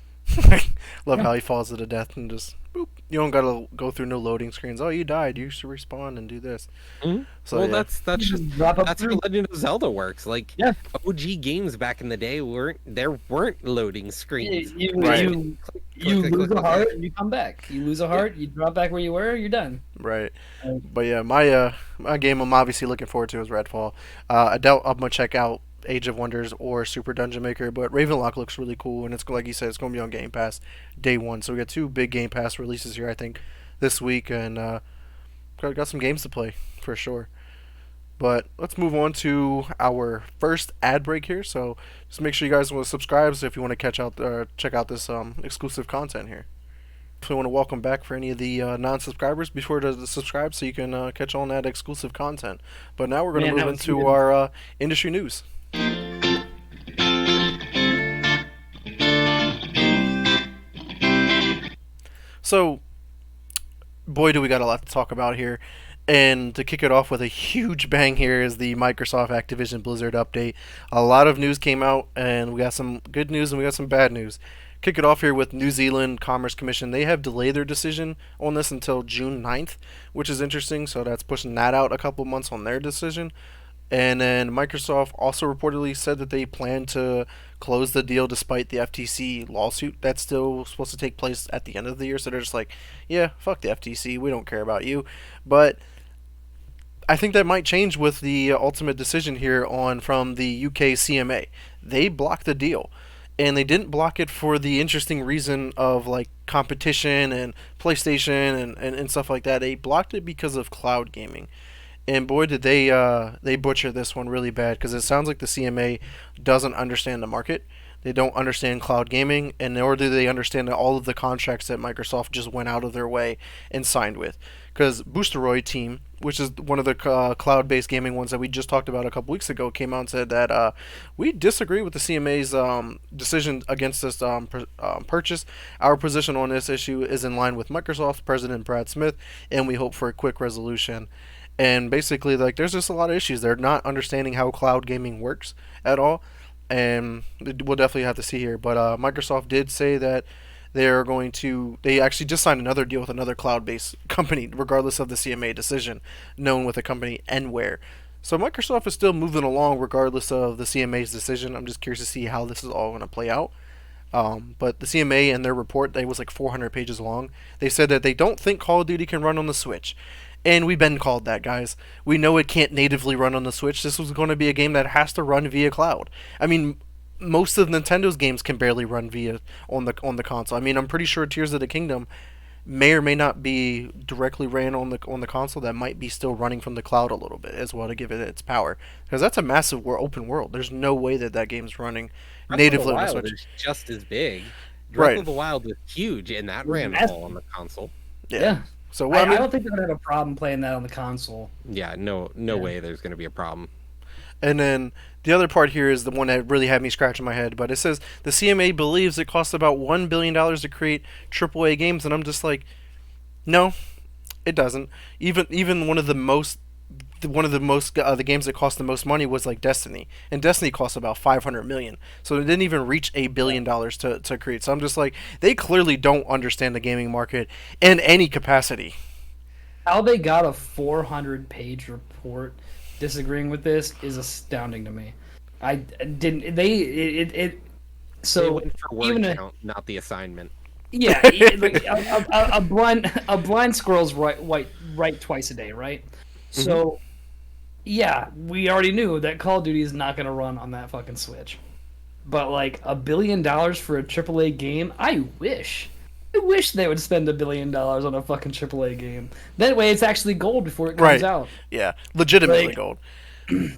Love Yeah. how he falls to the death and just boop. You don't gotta go through no loading screens. Oh, you died. You should respawn and do this. Mhm. So Well, yeah. that's You just just drop up that's through. how Legend of Zelda works. Like Yeah. OG games back in the day weren't loading screens. Right. You click, lose click, a click, heart click. and you come back. You lose a heart, you drop back where you were, you're done. Right. Right. But yeah, my game I'm obviously looking forward to is Redfall. I doubt I'm gonna check out Age of Wonders or Super Dungeon Maker, but Ravenlock looks really cool, and it's like you said, it's gonna be on Game Pass day one. So we got two big Game Pass releases here, I think, this week, and got some games to play for sure. But let's move on to our first ad break here. So just make sure you guys want to subscribe so if you want to check out this exclusive content here. So we want to welcome back for any of the non-subscribers before to subscribe so you can catch on that exclusive content. But now we're going to Man, that move was into good. our industry news. So, boy, do we got a lot to talk about here. And to kick it off with a huge bang here is the Microsoft Activision Blizzard update. A lot of news came out, and we got some good news and we got some bad news. Kick it off here with New Zealand Commerce Commission. They have delayed their decision on this until June 9th, which is interesting. So that's pushing that out a couple months on their decision. And then Microsoft also reportedly said that they plan to close the deal despite the FTC lawsuit that's still supposed to take place at the end of the year. So they're just like, yeah, fuck the FTC. We don't care about you. But I think that might change with the ultimate decision here on from the UK CMA. They blocked the deal, and they didn't block it for the interesting reason of like competition and PlayStation and stuff like that. They blocked it because of cloud gaming. And boy, did they butcher this one really bad because it sounds like the CMA doesn't understand the market. They don't understand cloud gaming, and nor do they understand all of the contracts that Microsoft just went out of their way and signed with. Because Boosteroid Team, which is one of the cloud-based gaming ones that we just talked about a couple weeks ago, came out and said that we disagree with the CMA's decision against this purchase. Our position on this issue is in line with Microsoft's President Brad Smith, and we hope for a quick resolution. And basically, like, there's just a lot of issues. They're not understanding how cloud gaming works at all, and we'll definitely have to see here. But Microsoft did say that they're going to. They actually just signed another deal with another cloud-based company, regardless of the CMA decision, known with the company Enware. So Microsoft is still moving along regardless of the CMA's decision. I'm just curious to see how this is all going to play out. But the CMA and their report, they was like 400 pages long. They said that they don't think Call of Duty can run on the Switch. And we've been called that, guys. We know it can't natively run on the Switch. This was going to be a game that has to run via cloud. I mean, most of Nintendo's games can barely run via on the console. I mean, I'm pretty sure Tears of the Kingdom may or may not be directly ran on the console. That might be still running from the cloud a little bit as well to give it its power. Because that's a massive open world. There's no way that that game's running Breath of the natively on the Wild Switch. is just as big. Right. Breath of the Wild is huge, and that ran Massive. all on the console. Yeah. So well, I don't think they're gonna have a problem playing that on the console. Yeah, no Yeah. way there's going to be a problem. And then the other part here is the one that really had me scratching my head. But it says the CMA believes it costs about $1 billion to create AAA games, and I'm just like, no, it doesn't. Even the games that cost the most money was like Destiny, and Destiny costs about 500 million. So it didn't even reach $1 billion to create. So I'm just like, they clearly don't understand the gaming market in any capacity. How they got a 400-page report disagreeing with this is astounding to me. I didn't. They So went for word even count, not the assignment. Yeah, like a blind squirrel's right twice a day, right? So yeah, we already knew that Call of Duty is not gonna run on that fucking Switch. But like $1 billion for a AAA game, I wish. I wish they would spend $1 billion on a fucking AAA game. That way, it's actually gold before it comes Right. out. Yeah. Legitimately Like, gold.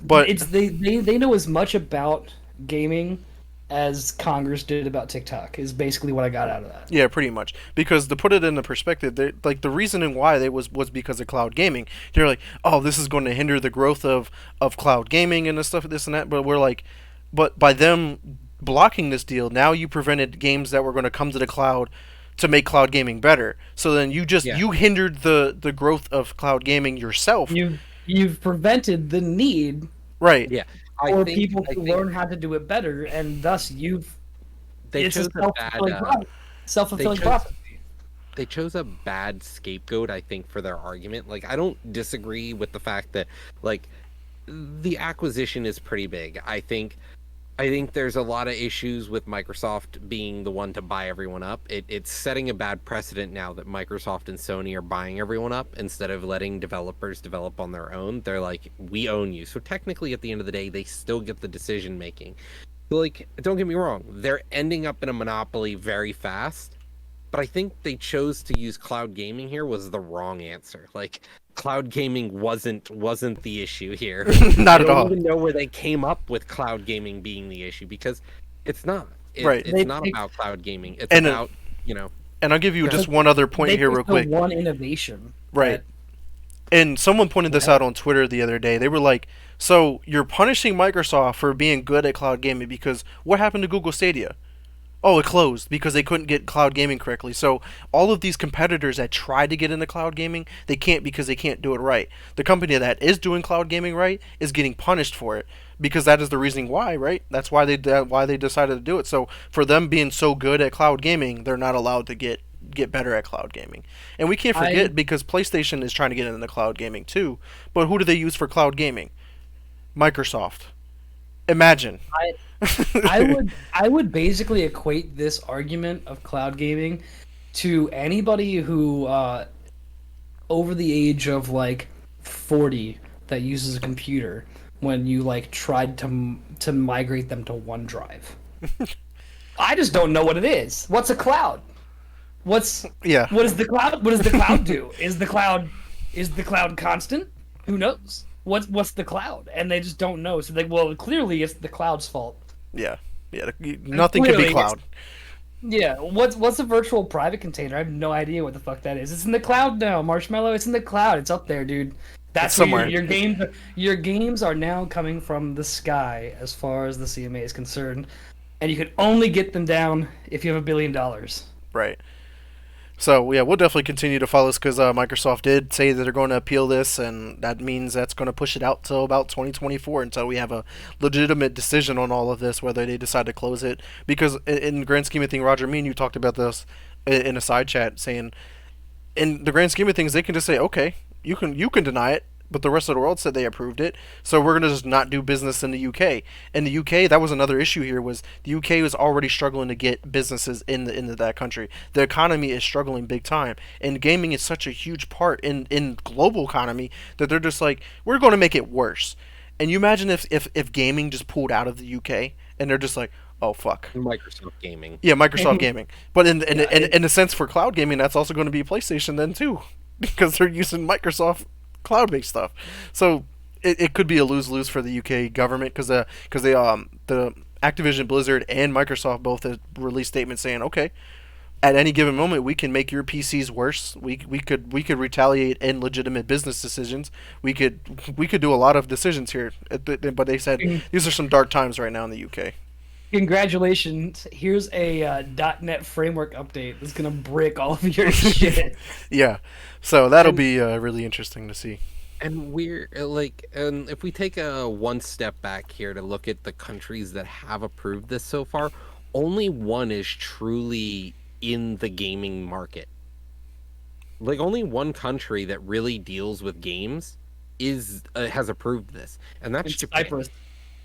But it's they know as much about gaming as Congress did about TikTok. Is basically what I got out of that. yeah, pretty much. Because to put it into perspective, like the reasoning why they was because of cloud gaming. They're like, oh, this is going to hinder the growth of cloud gaming and this stuff, this and that. But we're like, but by them blocking this deal, now you prevented games that were going to come to the cloud to make cloud gaming better. So then Yeah. you hindered the growth of cloud gaming yourself. You've prevented the need Right. Yeah, for people to learn how to do it better, and thus they it's a chose a self-fulfilling bad self-fulfilling chose- prophecy. they chose a bad scapegoat, I think, for their argument. Like, I don't disagree with the fact that, like, the acquisition is pretty big. I think there's a lot of issues with Microsoft being the one to buy everyone up. It's setting a bad precedent now that Microsoft and Sony are buying everyone up instead of letting developers develop on their own. They're like, we own you. So technically, at the end of the day, they still get the decision making. Like, don't get me wrong, they're ending up in a monopoly very fast. But I think they chose to use cloud gaming here was the wrong answer. Like, cloud gaming wasn't the issue here. Not I at don't all. even know where they came up with cloud gaming being the issue because it's not. Right. It's They not picked- about cloud gaming. It's And, about, you know, And I'll give you Yeah. just one other point They here, picked real the quick. one innovation, Right. And someone pointed this out on Twitter the other day. They were like, "So you're punishing Microsoft for being good at cloud gaming because what happened to Google Stadia? Oh, it closed because they couldn't get cloud gaming correctly. So all of these competitors that try to get into cloud gaming, they can't because they can't do it right. The company that is doing cloud gaming right is getting punished for it because that is the reasoning why, right? That's why they decided to do it. So for them being so good at cloud gaming, they're not allowed to get better at cloud gaming. And we can't forget because PlayStation is trying to get into cloud gaming too. But who do they use for cloud gaming? Microsoft. Imagine. I would basically equate this argument of cloud gaming to anybody who over the age of like 40 that uses a computer when you like tried to migrate them to OneDrive. I just don't know what it is. What's a cloud? Yeah. What is the cloud? What does the cloud do? Is the cloud constant? Who knows? What's the cloud? And they just don't know. So well, clearly it's the cloud's fault. Yeah. Yeah. Nothing can be Clearly, cloud. Yeah, what's a virtual private container? I have no idea what the fuck that is. It's in the cloud now, Marshmallow. It's in the cloud. It's up there, dude. That's It's where somewhere. your games are now coming from the sky, as far as the CMA is concerned, and you can only get them down if you have $1 billion. Right. So yeah, we'll definitely continue to follow this because Microsoft did say that they're going to appeal this, and that means that's going to push it out till about 2024 until we have a legitimate decision on all of this, whether they decide to close it. Because in the grand scheme of things, Roger, me and you talked about this in a side chat, saying in the grand scheme of things, they can just say, okay, you can deny it, but the rest of the world said they approved it, so we're gonna just not do business in the UK. In the UK, that was another issue here. Was the UK was already struggling to get businesses into that country. The economy is struggling big time, and gaming is such a huge part in global economy that they're just like, we're going to make it worse. And you imagine if gaming just pulled out of the UK, and they're just like, oh fuck. Microsoft gaming. Yeah, Microsoft Gaming. But Yeah, in a sense for cloud gaming, that's also going to be PlayStation then too, because they're using Microsoft cloud-based stuff. So it could be a lose-lose for the UK government because the Activision Blizzard and Microsoft both have released statements saying, okay, at any given moment we can make your PCs worse. We could retaliate in legitimate business decisions. We could do a lot of decisions here. But they said these are some dark times right now in the UK. Congratulations! Here's a .NET framework update that's gonna brick all of your shit. Yeah, so that'll be really interesting to see. And we're like, and if we take a one step back here to look at the countries that have approved this so far, only one is truly in the gaming market. Like, only one country that really deals with games has approved this, and that's It's Japan. Cyprus.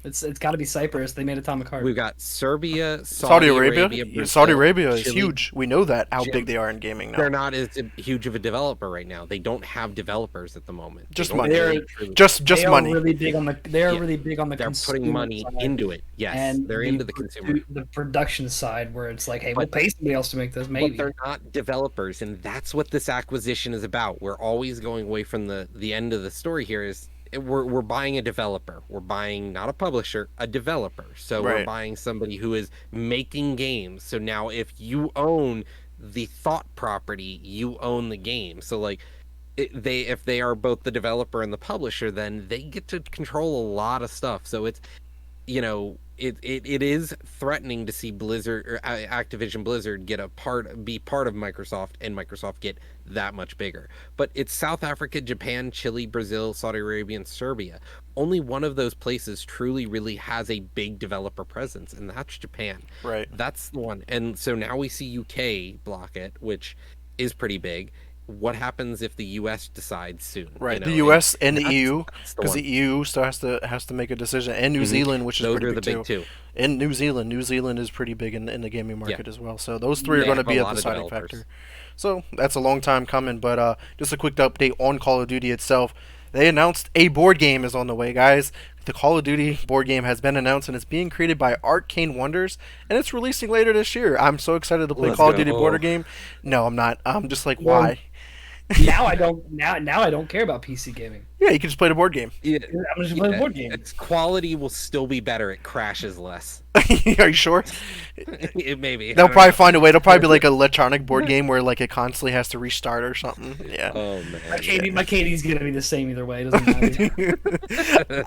It's got to be Cyprus. They made Atomic Heart. We've got Serbia, Saudi Saudi Arabia. Brazil, Saudi Arabia is Chile. huge. We know that how Jim- big they are in gaming now. They're not as huge of a developer right now. They don't have developers at the moment. They Just don't money. really truly- Just They are money. really big on the. They are Yeah. really big on the. They're putting consumer money side into it. Yes, and they're into the consumer. The production side, where it's like, hey, we'll But- pay somebody else to make this. But Maybe. they're not developers, and that's what this acquisition is about. We're always going away from the end of the story here. We're buying a developer. We're buying not a publisher, a developer. So we're Right. buying somebody who is making games. So now if you own the thought property, you own the game. So like if they are both the developer and the publisher, then they get to control a lot of stuff. So it's it is threatening to see Blizzard or Activision Blizzard be part of Microsoft, and Microsoft get that much bigger. But it's South Africa, Japan, Chile, Brazil, Saudi Arabia, and Serbia. Only one of those places truly really has a big developer presence, and that's Japan. Right. That's the one. And so now we see UK block it, which is pretty big. What happens if the US decides soon? Right. You know, The US and the that's- EU, that's because one. the EU still has to make a decision, and New Mhm. Zealand, which is Those pretty are the big big too. two. And New Zealand is pretty big in the gaming market as well. So those three are They going to have be a a lot of deciding developers. factor. So that's a long time coming, but just a quick update on Call of Duty itself. They announced a board game is on the way, guys. The Call of Duty board game has been announced, and it's being created by Arcane Wonders, and it's releasing later this year. I'm so excited to play Let's Call of go. Duty board game. No, I'm not. I'm just like, Well, why? now I don't. Now I don't care about PC gaming. Yeah, you can just play the board game. Yeah, I'm just playing a board game. its quality will still be better. It crashes less. Are you sure? Maybe. They'll I don't probably know. find a way. They'll probably be like an electronic board game where like it constantly has to restart or something. Yeah. Oh man. My KD's gonna be the same either way. It doesn't matter.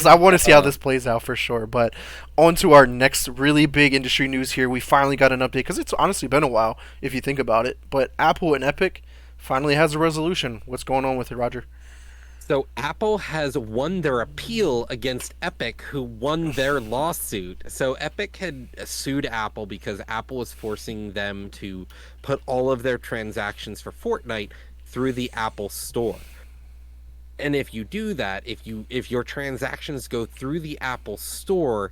I want to see how this plays out for sure. But on to our next really big industry news here. We finally got an update because it's honestly been a while if you think about it. But Apple and Epic finally has a resolution. What's going on with it, Roger? So Apple has won their appeal against Epic, who won their lawsuit. So Epic had sued Apple because Apple was forcing them to put all of their transactions for Fortnite through the Apple Store. And if you do that, if your transactions go through the Apple Store,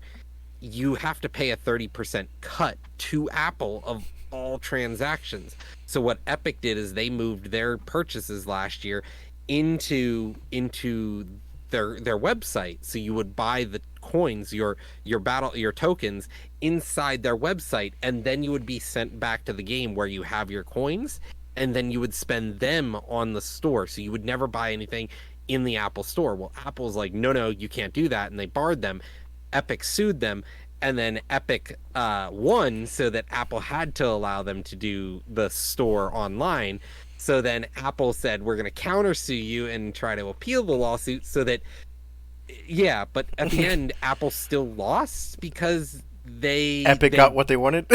you have to pay a 30% cut to Apple of all transactions. So what Epic did is they moved their purchases last year into their website. So you would buy the coins, your tokens inside their website, and then you would be sent back to the game where you have your coins, and then you would spend them on the store. So you would never buy anything in the Apple Store. Well, Apple's like, no, you can't do that, and they barred them. Epic sued them, and then Epic won, so that Apple had to allow them to do the store online. So then Apple said, we're going to countersue you and try to appeal the lawsuit so that, yeah, but at the end, Apple still lost because Epic got what they wanted.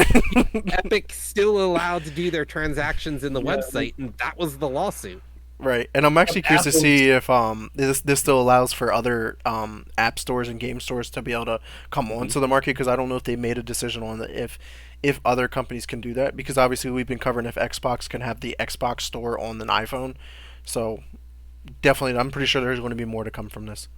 Epic still allowed to do their transactions in the website, and that was the lawsuit. Right, and I'm actually curious to Apple's- see if this still allows for other app stores and game stores to be able to come onto the market, because I don't know if they made a decision on if other companies can do that, because obviously we've been covering if Xbox can have the Xbox store on an iPhone, so definitely I'm pretty sure there's going to be more to come from this.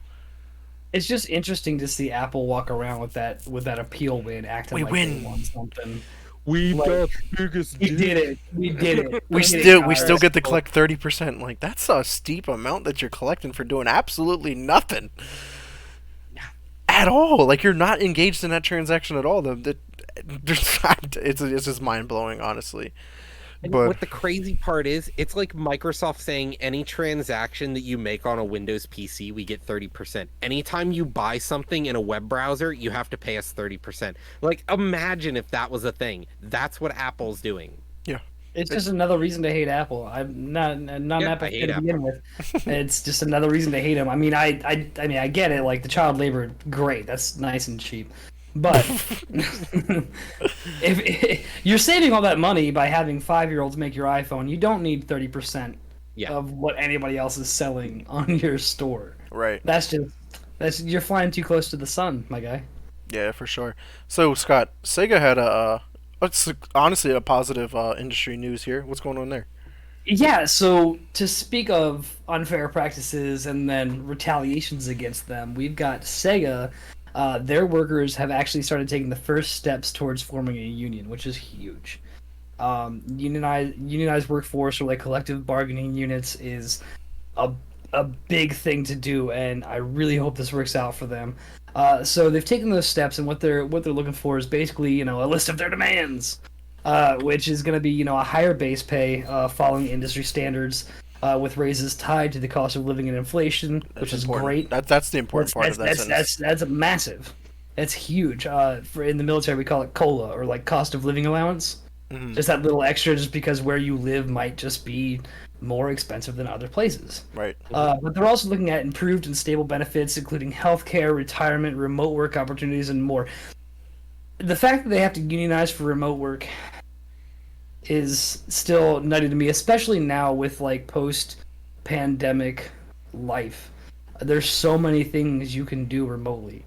It's just interesting to see Apple walk around with that appeal win, acting We like win. they won something. We Like, the biggest We did it. We did it. We did it, still guys. get to collect 30%. Like, that's a steep amount that you're collecting for doing absolutely nothing at all. Like, you're not engaged in that transaction at all. It's just mind blowing, honestly. And But what the crazy part is, it's like Microsoft saying any transaction that you make on a Windows PC, we get 30%. Anytime you buy something in a web browser, you have to pay us 30%. Like, imagine if that was a thing. That's what Apple's doing. It's just another reason to hate Apple. I'm not an Yeah, Apple I hate fan to begin with. It's just another reason to hate them. I mean, I mean, I get it. Like the child labor, great. That's nice and cheap. But if you're saving all that money by having 5-year-olds make your iPhone, you don't need 30% Yeah. of what anybody else is selling on your store. right. That's you're flying too close to the sun, my guy. Yeah, for sure. So, Scott, Sega had it's honestly a positive industry news here. What's going on there? Yeah, so to speak of unfair practices and then retaliations against them, we've got Sega their workers have actually started taking the first steps towards forming a union, which is huge. Unionized workforce or like collective bargaining units is a a big thing to do, and I really hope this works out for them. So they've taken those steps, and what they're looking for is basically a list of their demands, which is going to be a higher base pay following industry standards. With raises tied to the cost of living and inflation, which is important. great. That's the important part of that sentence. That's massive. That's huge. In the military, we call it COLA, or like cost of living allowance. Mhm. Just that little extra, just because where you live might just be more expensive than other places. Right. But they're also looking at improved and stable benefits, including healthcare, retirement, remote work opportunities, and more. The fact that they have to unionize for remote work is still nutty to me, especially now with like post-pandemic life. There's so many things you can do remotely.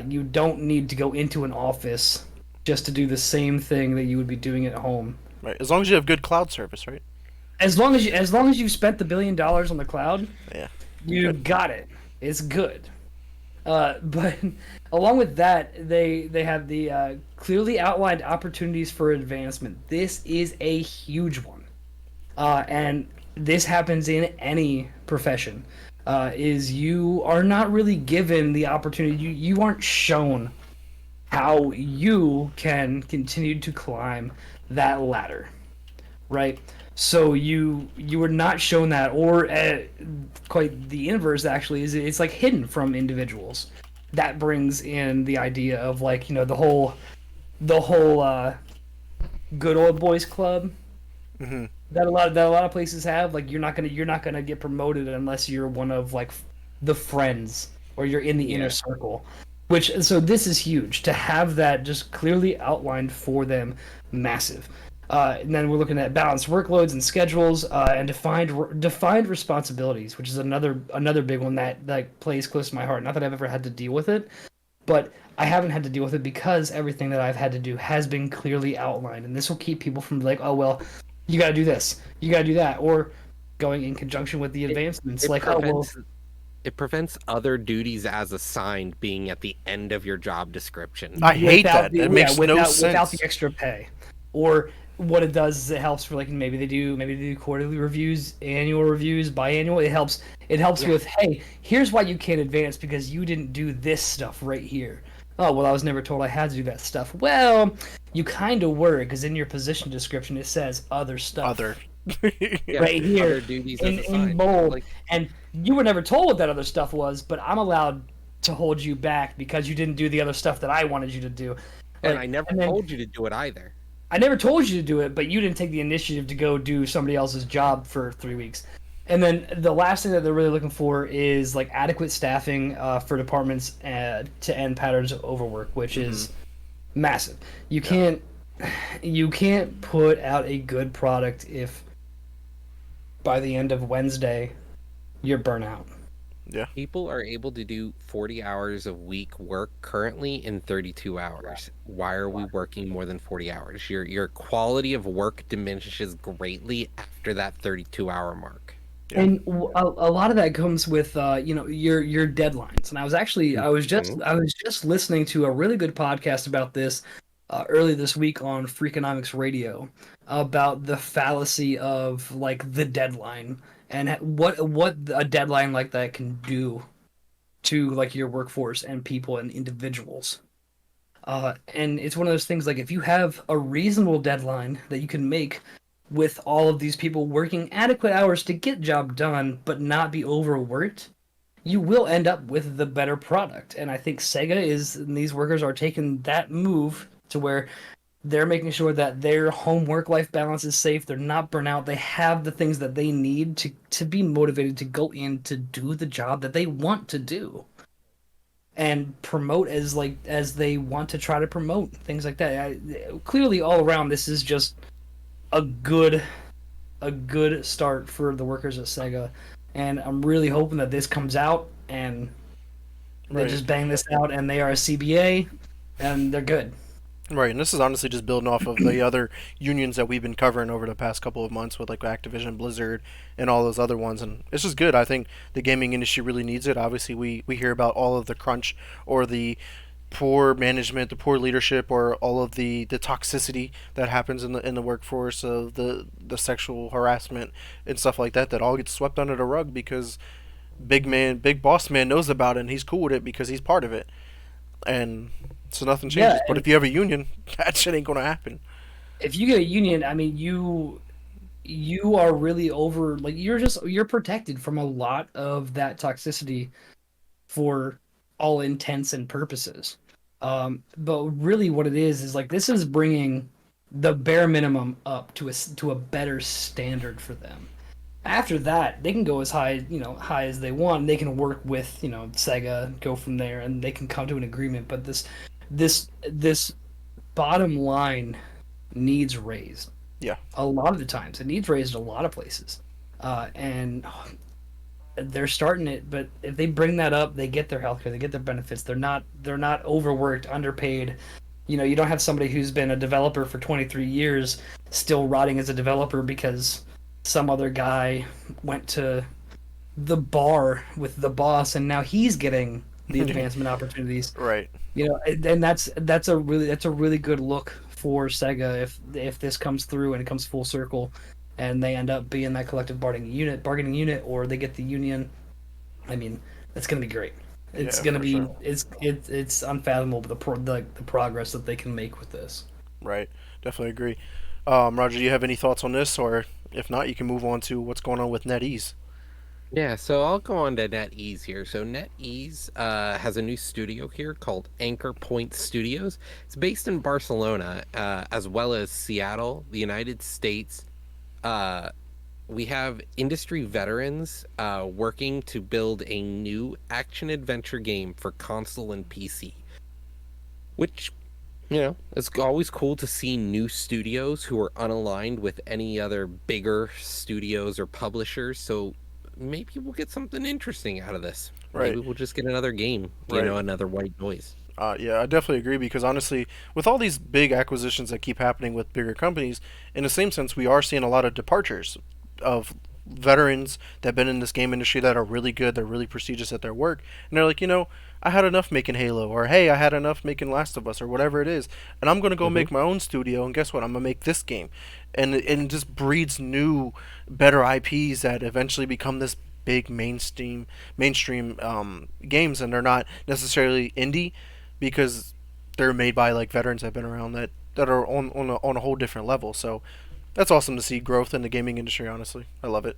You don't need to go into an office just to do the same thing that you would be doing at home. Right. As long as you have good cloud service, right? As long as you've spent the $1 billion on the cloud, Yeah. you got it. It's good. But along with that, they have the clearly outlined opportunities for advancement. This is a huge one, and this happens in any profession. Is you are not really given the opportunity. You aren't shown how you can continue to climb that ladder, right? So you were not shown that, or quite the inverse. Actually, is it's like hidden from individuals. That brings in the idea of like the whole good old boys club Mm-hmm. that a lot of places have. Like you're not gonna get promoted unless you're one of like the friends or you're in the inner circle. So this is huge to have that just clearly outlined for them. Massive. And then we're looking at balanced workloads and schedules, and defined responsibilities, which is another big one that like plays close to my heart. Not that I've ever had to deal with it, but I haven't had to deal with it because everything that I've had to do has been clearly outlined, and this will keep people from like, oh well, you got to do this, you got to do that, or going in conjunction with the advancements. It prevents other duties as assigned being at the end of your job description. I hate that. It makes no without sense. the extra pay, or what it does is it helps for like maybe they do quarterly reviews, annual reviews, biannual. It helps with, hey, here's why you can't advance because you didn't do this stuff right here. Oh well, I was never told I had to do that stuff. Well, you kind of were, because in your position description it says other stuff. Other. Right here other duties as in assigned. bold, Like, and you were never told what that other stuff was, but I'm allowed to hold you back because you didn't do the other stuff that I wanted you to do. and I never told you to do it either. I never told you to do it, but you didn't take the initiative to go do somebody else's job for 3 weeks. And then the last thing that they're really looking for is like adequate staffing for departments to end patterns of overwork, which is massive. You can't put out a good product if by the end of Wednesday you're burnout. Yeah. People are able to do 40 hours a week work currently in 32 hours. Why are we working more than 40 hours? Your quality of work diminishes greatly after that 32-hour mark. Yeah. And a lot of that comes with your deadlines. And I was just listening to a really good podcast about this early this week on Freakonomics Radio about the fallacy of like the deadline and what a deadline like that can do to like your workforce and people and individuals. And it's one of those things like if you have a reasonable deadline that you can make with all of these people working adequate hours to get job done but not be overworked, you will end up with the better product. And I think Sega and these workers are taking that move to where they're making sure that their home work-life balance is safe, they're not burnt out, they have the things that they need to be motivated to go in to do the job that they want to do. And promote as they want to try to promote, things like that. Clearly all around this is just a good start for the workers at Sega, and I'm really hoping that this comes out and they just bang this out and they are a CBA and they're good. Right, and this is honestly just building off of the other unions that we've been covering over the past couple of months with like Activision, Blizzard, and all those other ones, and it's just good. I think the gaming industry really needs it. Obviously, we hear about all of the crunch or the poor management, the poor leadership, or all of the toxicity that happens in the workforce of the sexual harassment and stuff like that. That all gets swept under the rug because big boss man knows about it and he's cool with it because he's part of it, and so nothing Yeah, changes. But if you have a union, that shit ain't gonna happen. if you get a union, I mean, you are really over, like, you're protected from a lot of that toxicity for all intents and purposes. But really, what it is like this is bringing the bare minimum up to a better standard for them. After that, they can go as high, high as they want. They can work with, Sega, go from there, and they can come to an agreement. But this bottom line needs raised. Yeah. A lot of the times, it needs raised in a lot of places, and they're starting it. But if they bring that up, they get their healthcare, they get their benefits. They're not overworked, underpaid. You don't have somebody who's been a developer for 23 years still rotting as a developer because some other guy went to the bar with the boss and now he's getting the advancement opportunities. Right. And that's a really good look for Sega if this comes through and it comes full circle and they end up being that collective bargaining unit, or they get the union. I mean, that's gonna be great. It's Yeah, gonna for be sure. it's unfathomable the progress that they can make with this. Right. Definitely agree. Roger, do you have any thoughts on this, or if not, you can move on to what's going on with NetEase. Yeah, so I'll go on to NetEase here. So NetEase has a new studio here called Anchor Point Studios. It's based in Barcelona, as well as Seattle, the United States. Uh, we have industry veterans working to build a new action adventure game for console and PC, which, it's always cool to see new studios who are unaligned with any other bigger studios or publishers. So maybe we'll get something interesting out of this. Maybe Right. we'll just get another game, Right. another white noise. Yeah, I definitely agree because honestly, with all these big acquisitions that keep happening with bigger companies, in the same sense, we are seeing a lot of departures of veterans that have been in this game industry that are really good, they're really prestigious at their work, and they're like, I had enough making Halo, or hey, I had enough making Last of Us, or whatever it is, and I'm gonna go Hmm. make my own studio, and guess what? I'm gonna make this game, and it just breeds new, better IPs that eventually become this big mainstream games, and they're not necessarily indie because they're made by like veterans that have been around that are on a whole different level. So that's awesome to see growth in the gaming industry. Honestly, I love it.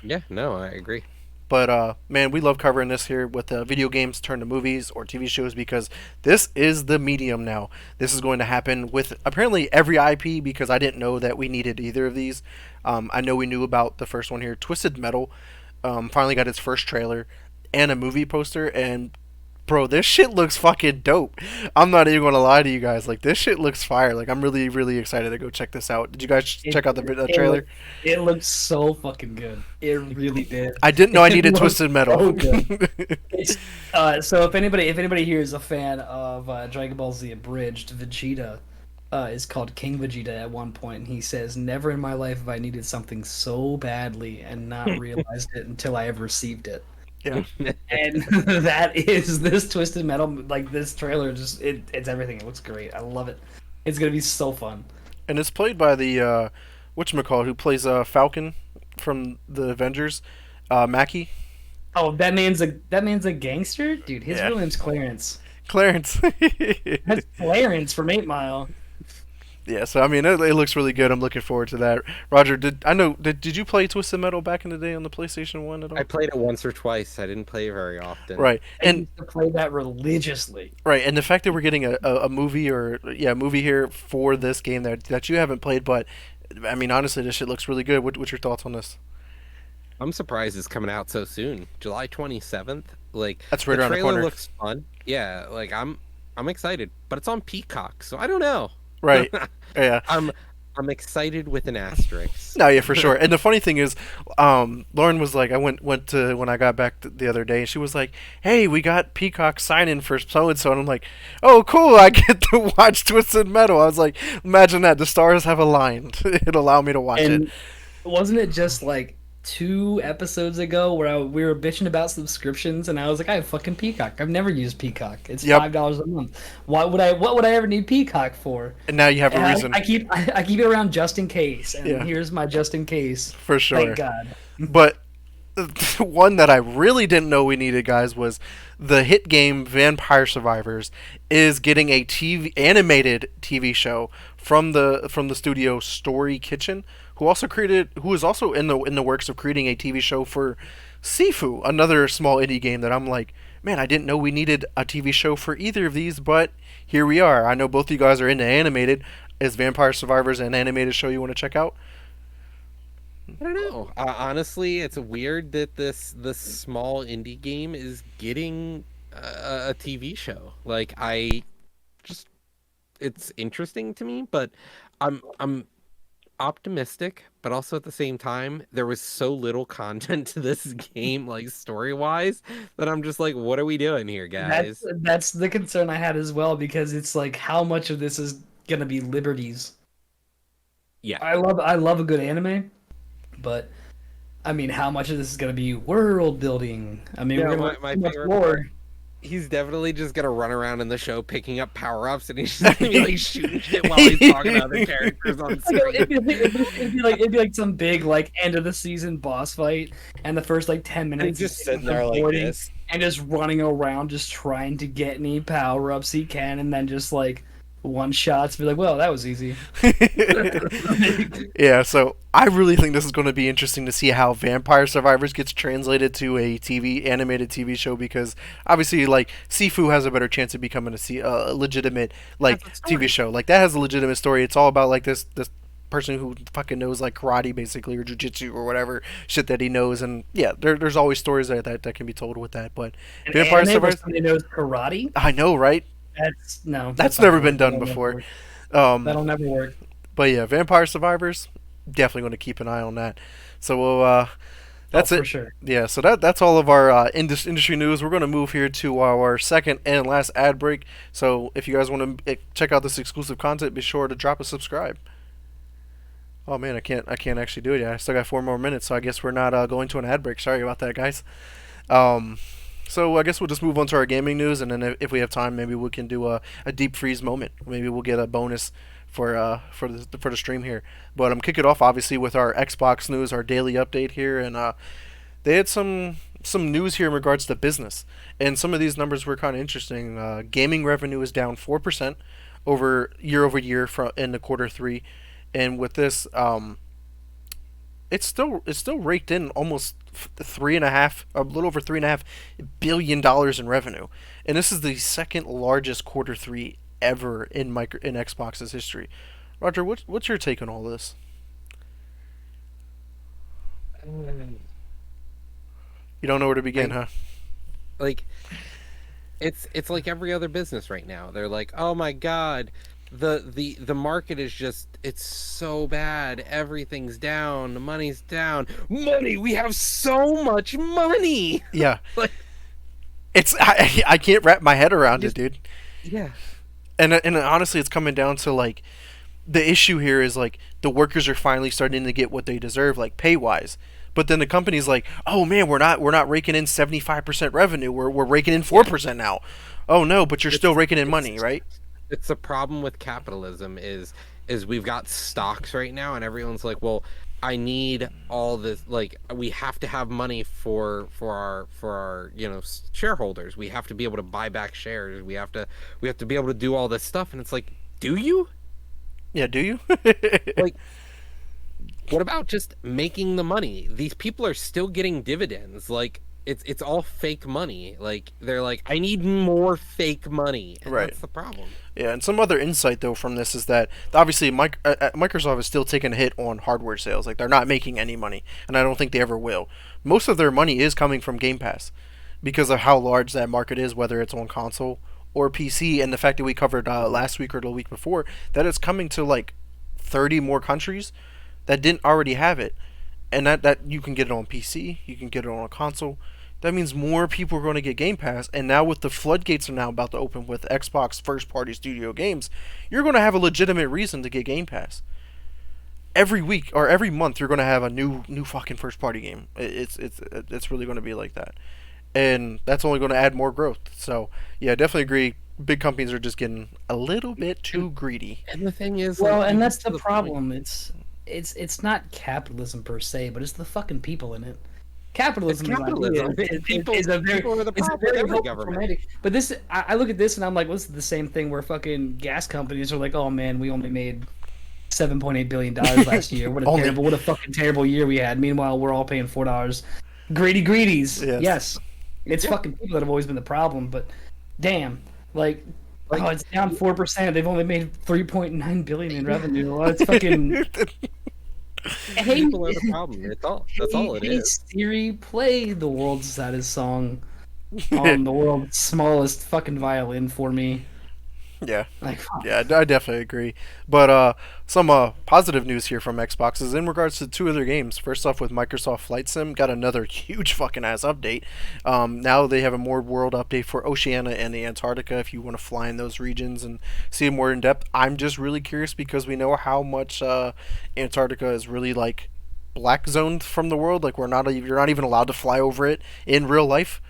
Yeah, no, I agree. But man, we love covering this here with video games turned to movies or TV shows because this is the medium now. This is going to happen with apparently every IP because I didn't know that we needed either of these. I know we knew about the first one here, Twisted Metal. Finally got its first trailer and a movie poster, and bro, this shit looks fucking dope. I'm not even gonna lie to you guys. Like, this shit looks fire. Like, I'm really, really excited to go check this out. Did you guys It check out the it trailer? looked it looked so fucking good. It really did. I didn't know I It needed looked Twisted Metal. so good. It's, so if anybody here is a fan of Dragon Ball Z Abridged, Vegeta is called King Vegeta at one point, and he says, "Never in my life have I needed something so badly and not realized it until I have received it." Yeah, And that is this Twisted Metal. Like, this trailer, it's everything. It looks great. I love it. It's gonna be so fun. and it's played by the whatchamacallit, who plays Falcon from the Avengers, Mackie. Oh, that man's a gangster, dude. His Yeah. real name's Clarence. Clarence. That's Clarence from 8 Mile. Yeah, so I mean, it looks really good. I'm looking forward to that. Roger, did you play Twisted Metal back in the day on the PlayStation One at all? I played it once or twice. I didn't play it very often. Right, I and used to play that religiously. right, and the fact that we're getting a movie or yeah, a movie here for this game that you haven't played, but I mean, honestly, this shit looks really good. What's your thoughts on this? I'm surprised it's coming out so soon. July 27th. Like, That's right the around the trailer corner. looks fun. Yeah, like I'm excited, but it's on Peacock, so I don't know. Right. Yeah. I'm I'm excited with an asterisk. No, yeah, for sure. And the funny thing is, Lauren was like, I went to when I got back the other day, and she was like, "Hey, we got Peacock sign in for so and so," and I'm like, "Oh, cool! I get to watch Twisted Metal." I was like, "Imagine that! The stars have aligned. It'll allow me to watch it." And wasn't it just like 2 episodes ago where we were bitching about subscriptions, and I was like, I have fucking Peacock. I've never used Peacock. It's Yep. $5 a month. What would I ever need Peacock for? And now you have a And reason I keep it around just in case, and Yeah. here's my just in case. for sure. Thank God. But one that I really didn't know we needed, guys, was the hit game Vampire Survivors is getting a animated TV show from the studio Story Kitchen, who is also in the works of creating a TV show for Sifu, another small indie game that I'm like, man, I didn't know we needed a TV show for either of these, but here we are. I know both of you guys are into animated. Is Vampire Survivors an animated show you want to check out? I don't know. Honestly, it's weird that this small indie game is getting a TV show. Like I just, it's interesting to me, but I'm optimistic, but also at the same time, there was so little content to this game, like story wise, that I'm just like, what are we doing here, guys? That's the concern I had as well, because it's like, how much of this is gonna be liberties? Yeah. I love a good anime, but I mean, how much of this is gonna be world building? I mean, Yeah, we're gonna my see much favorite more. part, he's definitely just gonna run around in the show picking up power-ups, and he's just gonna be like shooting shit while he's talking to other characters on Like, screen. it'd be like some big like end of the season boss fight, and the first like 10 minutes And just is sitting there like avoiding this. and just running around, just trying to get any power ups he can, and then just like one shots. Be like, well, that was easy. Yeah, so I really think this is going to be interesting to see how Vampire Survivors gets translated to a animated TV show, because obviously, like, Sifu has a better chance of becoming a legitimate like That's a story. TV show. Like that has a legitimate story. It's all about like this person who fucking knows like karate basically, or jujitsu or whatever shit that he knows, and yeah, there's always stories that can be told with that. But An Vampire anime where Survivors, somebody knows karate. I know, right? That's no. That's not never gonna been work. done That'll never before. work. Um, That'll never work. But yeah, Vampire Survivors, definitely going to keep an eye on that. So we'll, that's Oh, it. for sure. Yeah, so that's all of our industry news. We're going to move here to our second and last ad break. So if you guys want to check out this exclusive content, be sure to drop a subscribe. Oh man, I can't actually do it yet. I still got 4 more minutes, so I guess we're not going to an ad break. Sorry about that, guys. So I guess we'll just move on to our gaming news, and then if we have time, maybe we can do a deep freeze moment. Maybe we'll get a bonus for the stream here. But I'm kicking it off obviously with our Xbox news, our daily update here, and they had some news here in regards to business, and some of these numbers were kind of interesting. Gaming revenue is down 4% over year in the quarter 3, and with this, it's still raked in almost a little over $3.5 billion in revenue, and this is the second largest quarter 3 ever in Xbox's history. Roger, what's your take on all this? You don't know where to begin, huh? Like it's like every other business right now. They're like, oh my god, the market is just, it's so bad, everything's down, the money's down. Money, we have so much money. Yeah, Like, I can't wrap my head around it, dude. yeah. And honestly, it's coming down to like the issue here is like the workers are finally starting to get what they deserve, like pay wise. But then the company's like, oh man, we're not raking in 75% revenue. We're raking in 4% now. Oh no, but you're still raking in money, right? It's a problem with capitalism is we've got stocks right now, and everyone's like, well, I need all this, like, we have to have money for our shareholders. We have to be able to buy back shares. We have to be able to do all this stuff, and it's like, do you? Yeah, do you? Like, what about just making the money? These people are still getting dividends. Like, it's all fake money. Like, they're like, I need more fake money, and Right. that's the problem. Yeah, and some other insight though from this is that obviously Microsoft is still taking a hit on hardware sales. Like they're not making any money, and I don't think they ever will. Most of their money is coming from Game Pass because of how large that market is, whether it's on console or PC, and the fact that we covered last week or the week before that it's coming to like 30 more countries that didn't already have it, and that you can get it on PC, you can get it on a console. That means more people are going to get Game Pass, and now with the floodgates are now about to open with Xbox first-party studio games, you're going to have a legitimate reason to get Game Pass. Every week or every month, you're going to have a new fucking first-party game. It's really going to be like that, and that's only going to add more growth. So yeah, I definitely agree. Big companies are just getting a little bit too greedy. And the thing is, Well, like, and even that's to the point- problem. It's not capitalism per se, but it's the fucking people in it. Capitalism, It's capitalism. is a very, People are the it's a problem with very every hopeful government. romantic. But this, I look at this and I'm like, well, this is the same thing where fucking gas companies are like, oh man, we only made $7.8 billion last year. What a Only. terrible, what a fucking terrible year we had. Meanwhile, we're all paying $4. Greedies. Yes. Yes. It's Yeah. fucking people that have always been the problem. But damn, like, Like, oh, it's down 4%. They've only made 3.9 billion in revenue. Well, it's fucking. Hey, people are the problem. That's all it hey, is. Siri, play the world's saddest song on the world's smallest fucking violin for me. Yeah. Like, fuck. Yeah, I definitely agree. But some positive news here from Xbox is in regards to two other games. First off, with Microsoft Flight Sim, got another huge fucking ass update. Now they have a more world update for Oceania and the Antarctica if you want to fly in those regions and see it more in depth. I'm just really curious because we know how much Antarctica is really like black zoned from the world. Like you're not even allowed to fly over it in real life.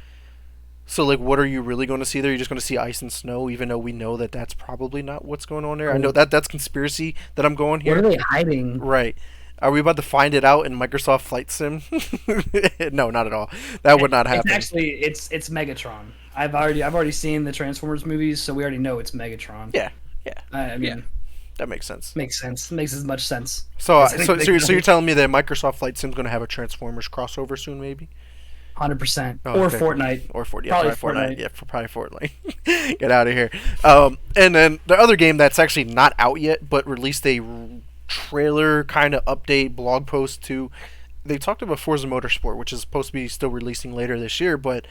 So, like, what are you really going to see there? You're just going to see ice and snow, even though we know that that's probably not what's going on there. I know that that's conspiracy that I'm going What are here. they hiding? Right. Are we about to find it out in Microsoft Flight Sim? No, not at all. That would not happen. It's actually it's Megatron. I've already seen the Transformers movies, so we already know it's Megatron. Yeah, I mean, Yeah. that makes sense. makes sense. Makes as much sense. So, As anything so you're does. telling me that Microsoft Flight Sim's going to have a Transformers crossover soon, maybe? 100%. Oh, Or okay. Fortnite. Or Fortnite. Yeah, Probably probably Fortnite. Fortnite. Yeah, probably Fortnite. Get out of here. And then the other game that's actually not out yet, but released a trailer kind of update blog post to. They talked about Forza Motorsport, which is supposed to be still releasing later this year, but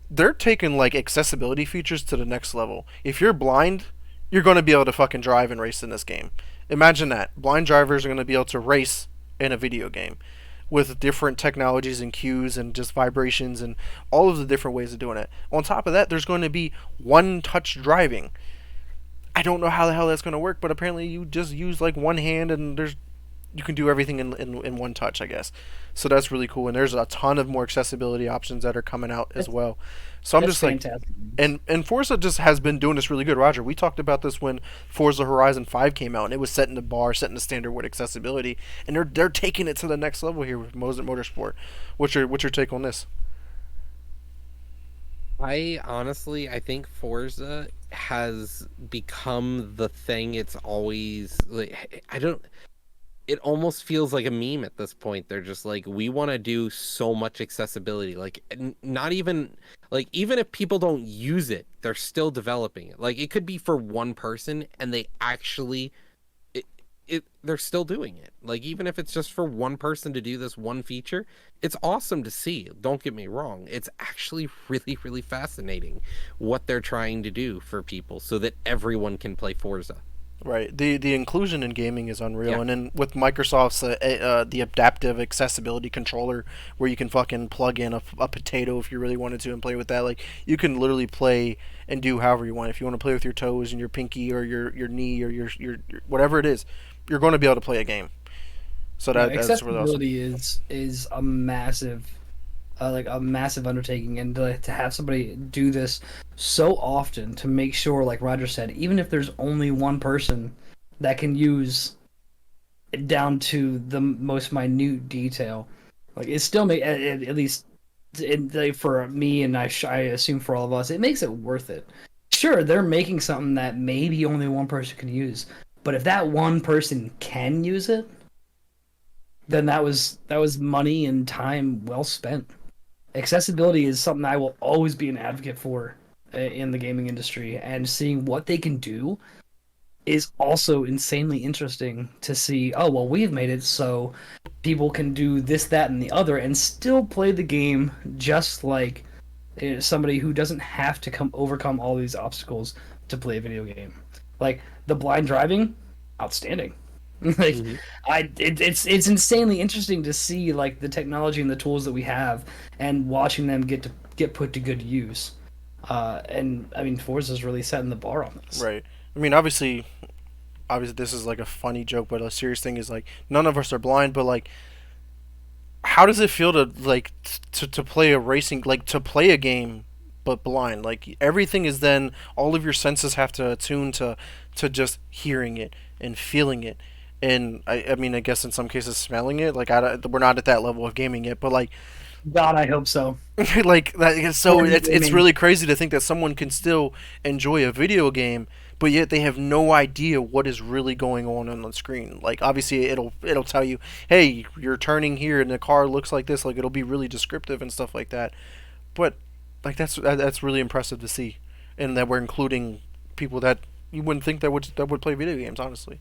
they're taking like accessibility features to the next level. If you're blind, you're going to be able to fucking drive and race in this game. Imagine that. Blind drivers are going to be able to race in a video game with different technologies and cues and just vibrations and all of the different ways of doing it. On top of that, there's going to be one touch driving. I don't know how the hell that's going to work, but apparently you just use like one hand and you can do everything in one touch, I guess. So that's really cool. And there's a ton of more accessibility options that are coming out as well. So I'm That's just like, fantastic. and Forza just has been doing this really good. Roger, we talked about this when Forza Horizon 5 came out, and it was setting the bar, setting the standard with accessibility, and they're taking it to the next level here with Motorsport. What's your take on this? I think Forza has become the thing it's always like. I don't. It almost feels like a meme at this point. They're just like, we want to do so much accessibility. Like, not even like even if people don't use it, they're still developing it. Like, it could be for one person, and they actually, they're still doing it. Like, even if it's just for one person to do this one feature, it's awesome to see. Don't get me wrong. It's actually really, really fascinating what they're trying to do for people so that everyone can play Forza. Right. The inclusion in gaming is unreal, Yeah. and then with Microsoft's the adaptive accessibility controller, where you can fucking plug in a potato if you really wanted to and play with that. Like you can literally play and do however you want. If you want to play with your toes and your pinky or your knee or your whatever it is, you're going to be able to play a game. So that's really awesome. Accessibility is a massive like a massive undertaking, and to have somebody do this so often to make sure, like Roger said, even if there's only one person that can use it down to the most minute detail, like it still make at least like for me, and I assume for all of us, it makes it worth it. Sure, they're making something that maybe only one person can use, but if that one person can use it, then that was money and time well spent. Accessibility is something I will always be an advocate for in the gaming industry, and seeing what they can do is also insanely interesting to see. Oh well, we've made it so people can do this, that, and the other, and still play the game just like somebody who doesn't have to overcome all these obstacles to play a video game. Like the blind driving, outstanding. Like it's insanely interesting to see like the technology and the tools that we have, and watching them get put to good use. And I mean, Forza's really setting the bar on this. Right. I mean, obviously, this is like a funny joke, but a serious thing is like none of us are blind, but like, how does it feel to like to play a racing like to play a game but blind? Like everything is then all of your senses have to attune to just hearing it and feeling it. And I mean, I guess in some cases smelling it. Like we're not at that level of gaming yet, but like God, I hope so. like that, so Or it's gaming. really crazy to think that someone can still enjoy a video game but yet they have no idea what is really going on the screen. Like obviously it'll tell you, hey, you're turning here and the car looks like this. Like it'll be really descriptive and stuff like that. But like that's really impressive to see, and that we're including people that you wouldn't think that would play video games, honestly.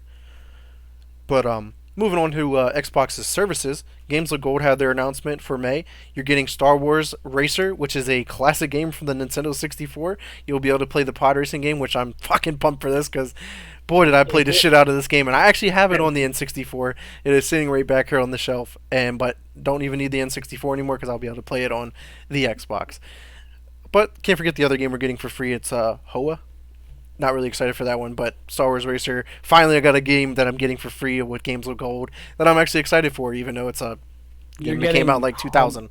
But moving on to Xbox's services, Games with Gold had their announcement for May. You're getting Star Wars Racer, which is a classic game from the Nintendo 64. You'll be able to play the pod racing game, which I'm fucking pumped for this because, boy, did I play the shit out of this game, and I actually have it on the N64. It is sitting right back here on the shelf, and but don't even need the N64 anymore because I'll be able to play it on the Xbox. But can't forget the other game we're getting for free. It's Hoa. Not really excited for that one, but Star Wars Racer. Finally, I got a game that I'm getting for free with Games with Gold that I'm actually excited for, even though it's a You're game that came out in getting like 2000.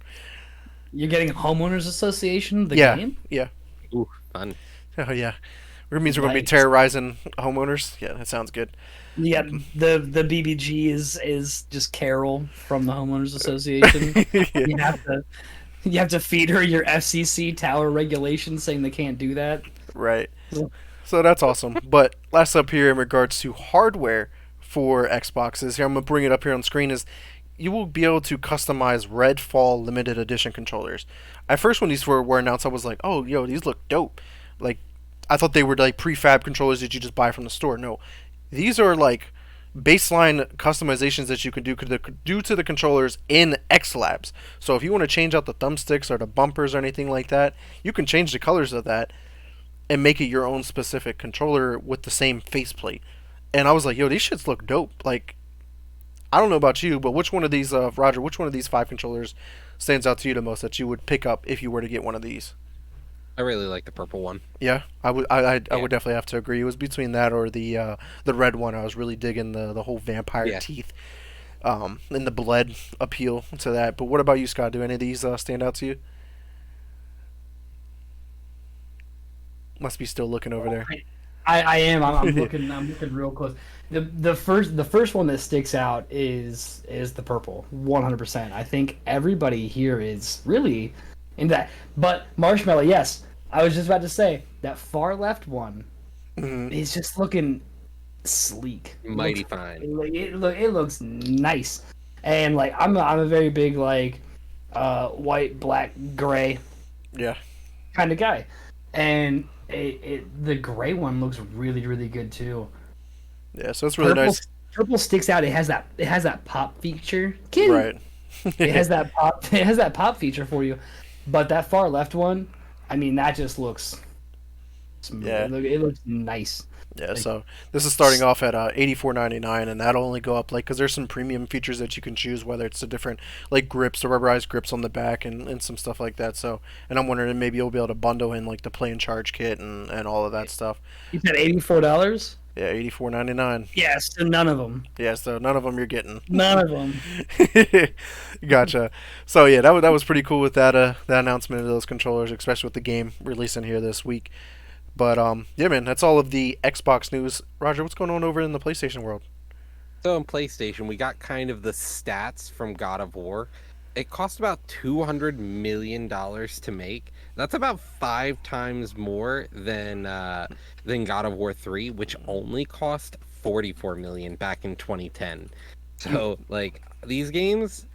You're getting Homeowners Association, the Yeah, game. yeah. Ooh, fun. Oh yeah. It means we're going to be Nice. terrorizing homeowners. Yeah, that sounds good. Yeah, the BBG is just Carol from the Homeowners Association. Yeah, You have to you have to feed her your FCC tower regulations saying they can't do that. right. So that's awesome. But last up here in regards to hardware for Xboxes, here I'm going to bring it up here on screen, is you will be able to customize Redfall limited edition controllers. At first, when these were announced, I was like, oh, yo, these look dope. Like, I thought they were like prefab controllers that you just buy from the store. No, these are like baseline customizations that you can do to the controllers in XLabs. So if you want to change out the thumbsticks or the bumpers or anything like that, you can change the colors of that and make it your own specific controller with the same faceplate. And I was like, yo, these shits look dope. Like, I don't know about you, but which one of these, Roger, which one of these five controllers stands out to you the most that you would pick up if you were to get one of these? I really like the purple one. Yeah, I Yeah. would definitely have to agree. It was between that or the red one. I was really digging the whole vampire Yeah. teeth, and the blood appeal to that. But what about you, Scott? Do any of these stand out to you? Must be still looking over there. I am. I'm looking real close. The first one that sticks out is the purple, 100%. I think everybody here is really in that. But Marshmallow, yes, I was just about to say that far left one Mhm. is just looking sleek. Mighty Looks, fine. it looks nice, and like I'm a very big like white, black, gray Yeah, kind of guy, and the gray one looks really really good too. yeah. So it's really Purple nice, purple sticks out. It has that pop feature. right? It has that pop. It has that pop feature for you, but that far left one, I mean, that just looks smooth. Yeah. It looks nice. Yeah, Like, so this is starting off at $84.99, and that'll only go up like because there's some premium features that you can choose, whether it's the different like grips, the rubberized grips on the back, and some stuff like that. So, and I'm wondering maybe you'll be able to bundle in like the play and charge kit and all of that stuff. you said $84. Yeah, 84.99. Yes, so none of them. Yeah, so none of them you're getting. None of them. Gotcha. So yeah, that was pretty cool with that announcement of those controllers, especially with the game releasing here this week. But yeah, man, that's all of the Xbox news. Roger, what's going on over in the PlayStation world? So in PlayStation, we got kind of the stats from God of War. It cost about $200 million to make. That's about 5 times more than God of War 3, which only cost 44 million back in 2010. So like these games,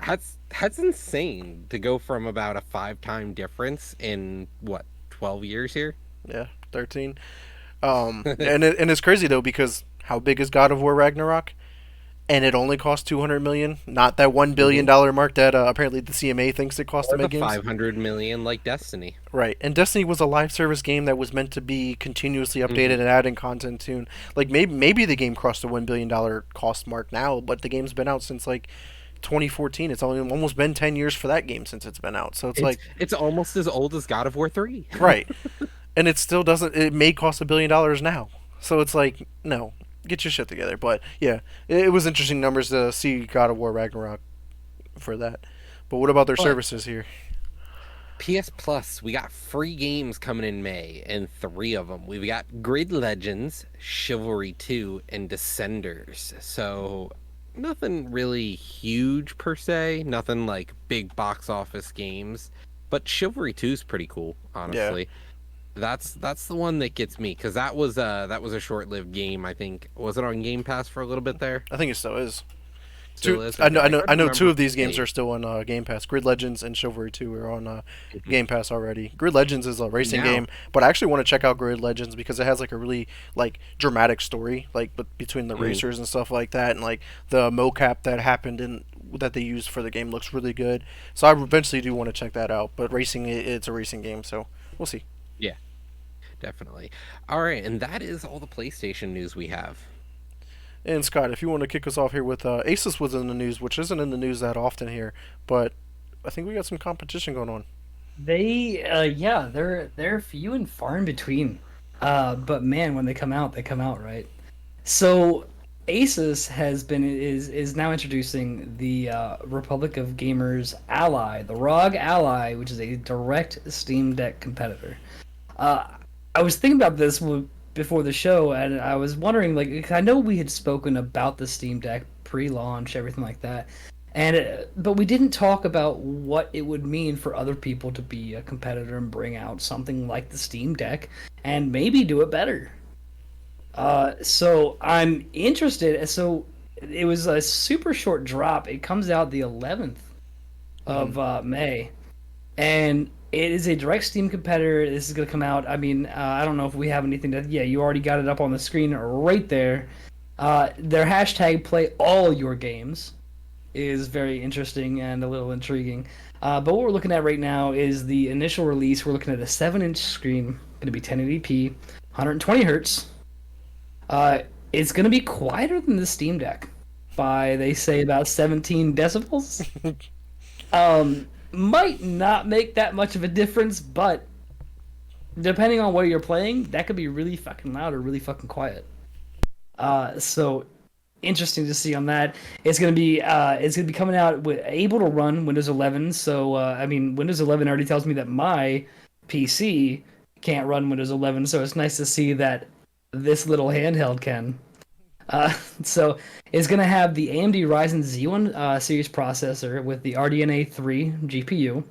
that's insane to go from about a 5 time difference in what 12 years here. Yeah, 13. And it's crazy though because how big is God of War Ragnarok? and it only cost 200 million, not that $1 billion mark that apparently the CMA thinks it costs to Or the make games. 500 million like Destiny. Right, and Destiny was a live service game that was meant to be continuously updated Mhm. and adding content to. Like maybe the game crossed the $1 billion cost mark now, but the game's been out since like 2014. It's only almost been 10 years for that game since it's been out. So it's It's like it's almost as old as God of War 3. right, and it still doesn't. It may cost $1 billion now. So it's like no, get your shit together. But yeah, it was interesting numbers to see God of War Ragnarok for that. But what about their But services here? PS Plus, we got free games coming in May, and three of them. We've got Grid Legends, Chivalry 2, and Descenders. So nothing really huge per se, nothing like big box office games. But Chivalry 2 is pretty cool, Yeah, honestly. That's the one that gets me because that was a short-lived game. I think was it on Game Pass for a little bit there. I think it still is. Still Two, is. I know, Okay, I know, I couldn't know. Two remember of these games the are still on Game Pass. Grid Legends and Chivalry 2 are on name. Game Pass already. Grid Legends is a racing Now, game, but I actually want to check out Grid Legends because it has like a really like dramatic story, like between the Mhm. racers and stuff like that, and like the mocap that happened in that they used for the game looks really good. So I eventually do want to check that out. But racing, it's a racing game, so we'll see. Yeah, definitely. All right, and that is all the PlayStation news we have. And Scott, if you want to kick us off here with Asus was in the news, which isn't in the news that often here, but I think we got some competition going on. Yeah, they're few and far in between. But man, when they come out right. So Asus is now introducing the Republic of Gamers Ally, the ROG Ally, which is a direct Steam Deck competitor. Uh, I was thinking about this before the show, and I was wondering, like, I know we had spoken about the Steam Deck pre-launch, everything like that, but we didn't talk about what it would mean for other people to be a competitor and bring out something like the Steam Deck and maybe do it better. So I'm interested. So it was a super short drop. It comes out the 11th Mhm. of May, and it is a direct Steam competitor. This is going to come out. I mean, I don't know if we have anything to. Yeah, you already got it up on the screen right there. Their hashtag play all your games is very interesting and a little intriguing. But what we're looking at right now is the initial release. We're looking at a 7-inch screen, going to be 1080p, 120 hertz. It's going to be quieter than the Steam Deck by, they say, about 17 decibels. Might not make that much of a difference, but depending on what you're playing, that could be really fucking loud or really fucking quiet. So interesting to see on that. It's gonna be coming out with able to run Windows 11. So I mean, Windows 11 already tells me that my PC can't run Windows 11. So it's nice to see that this little handheld can. Uh, so it's going to have the AMD Ryzen Z1 series processor with the RDNA 3 GPU.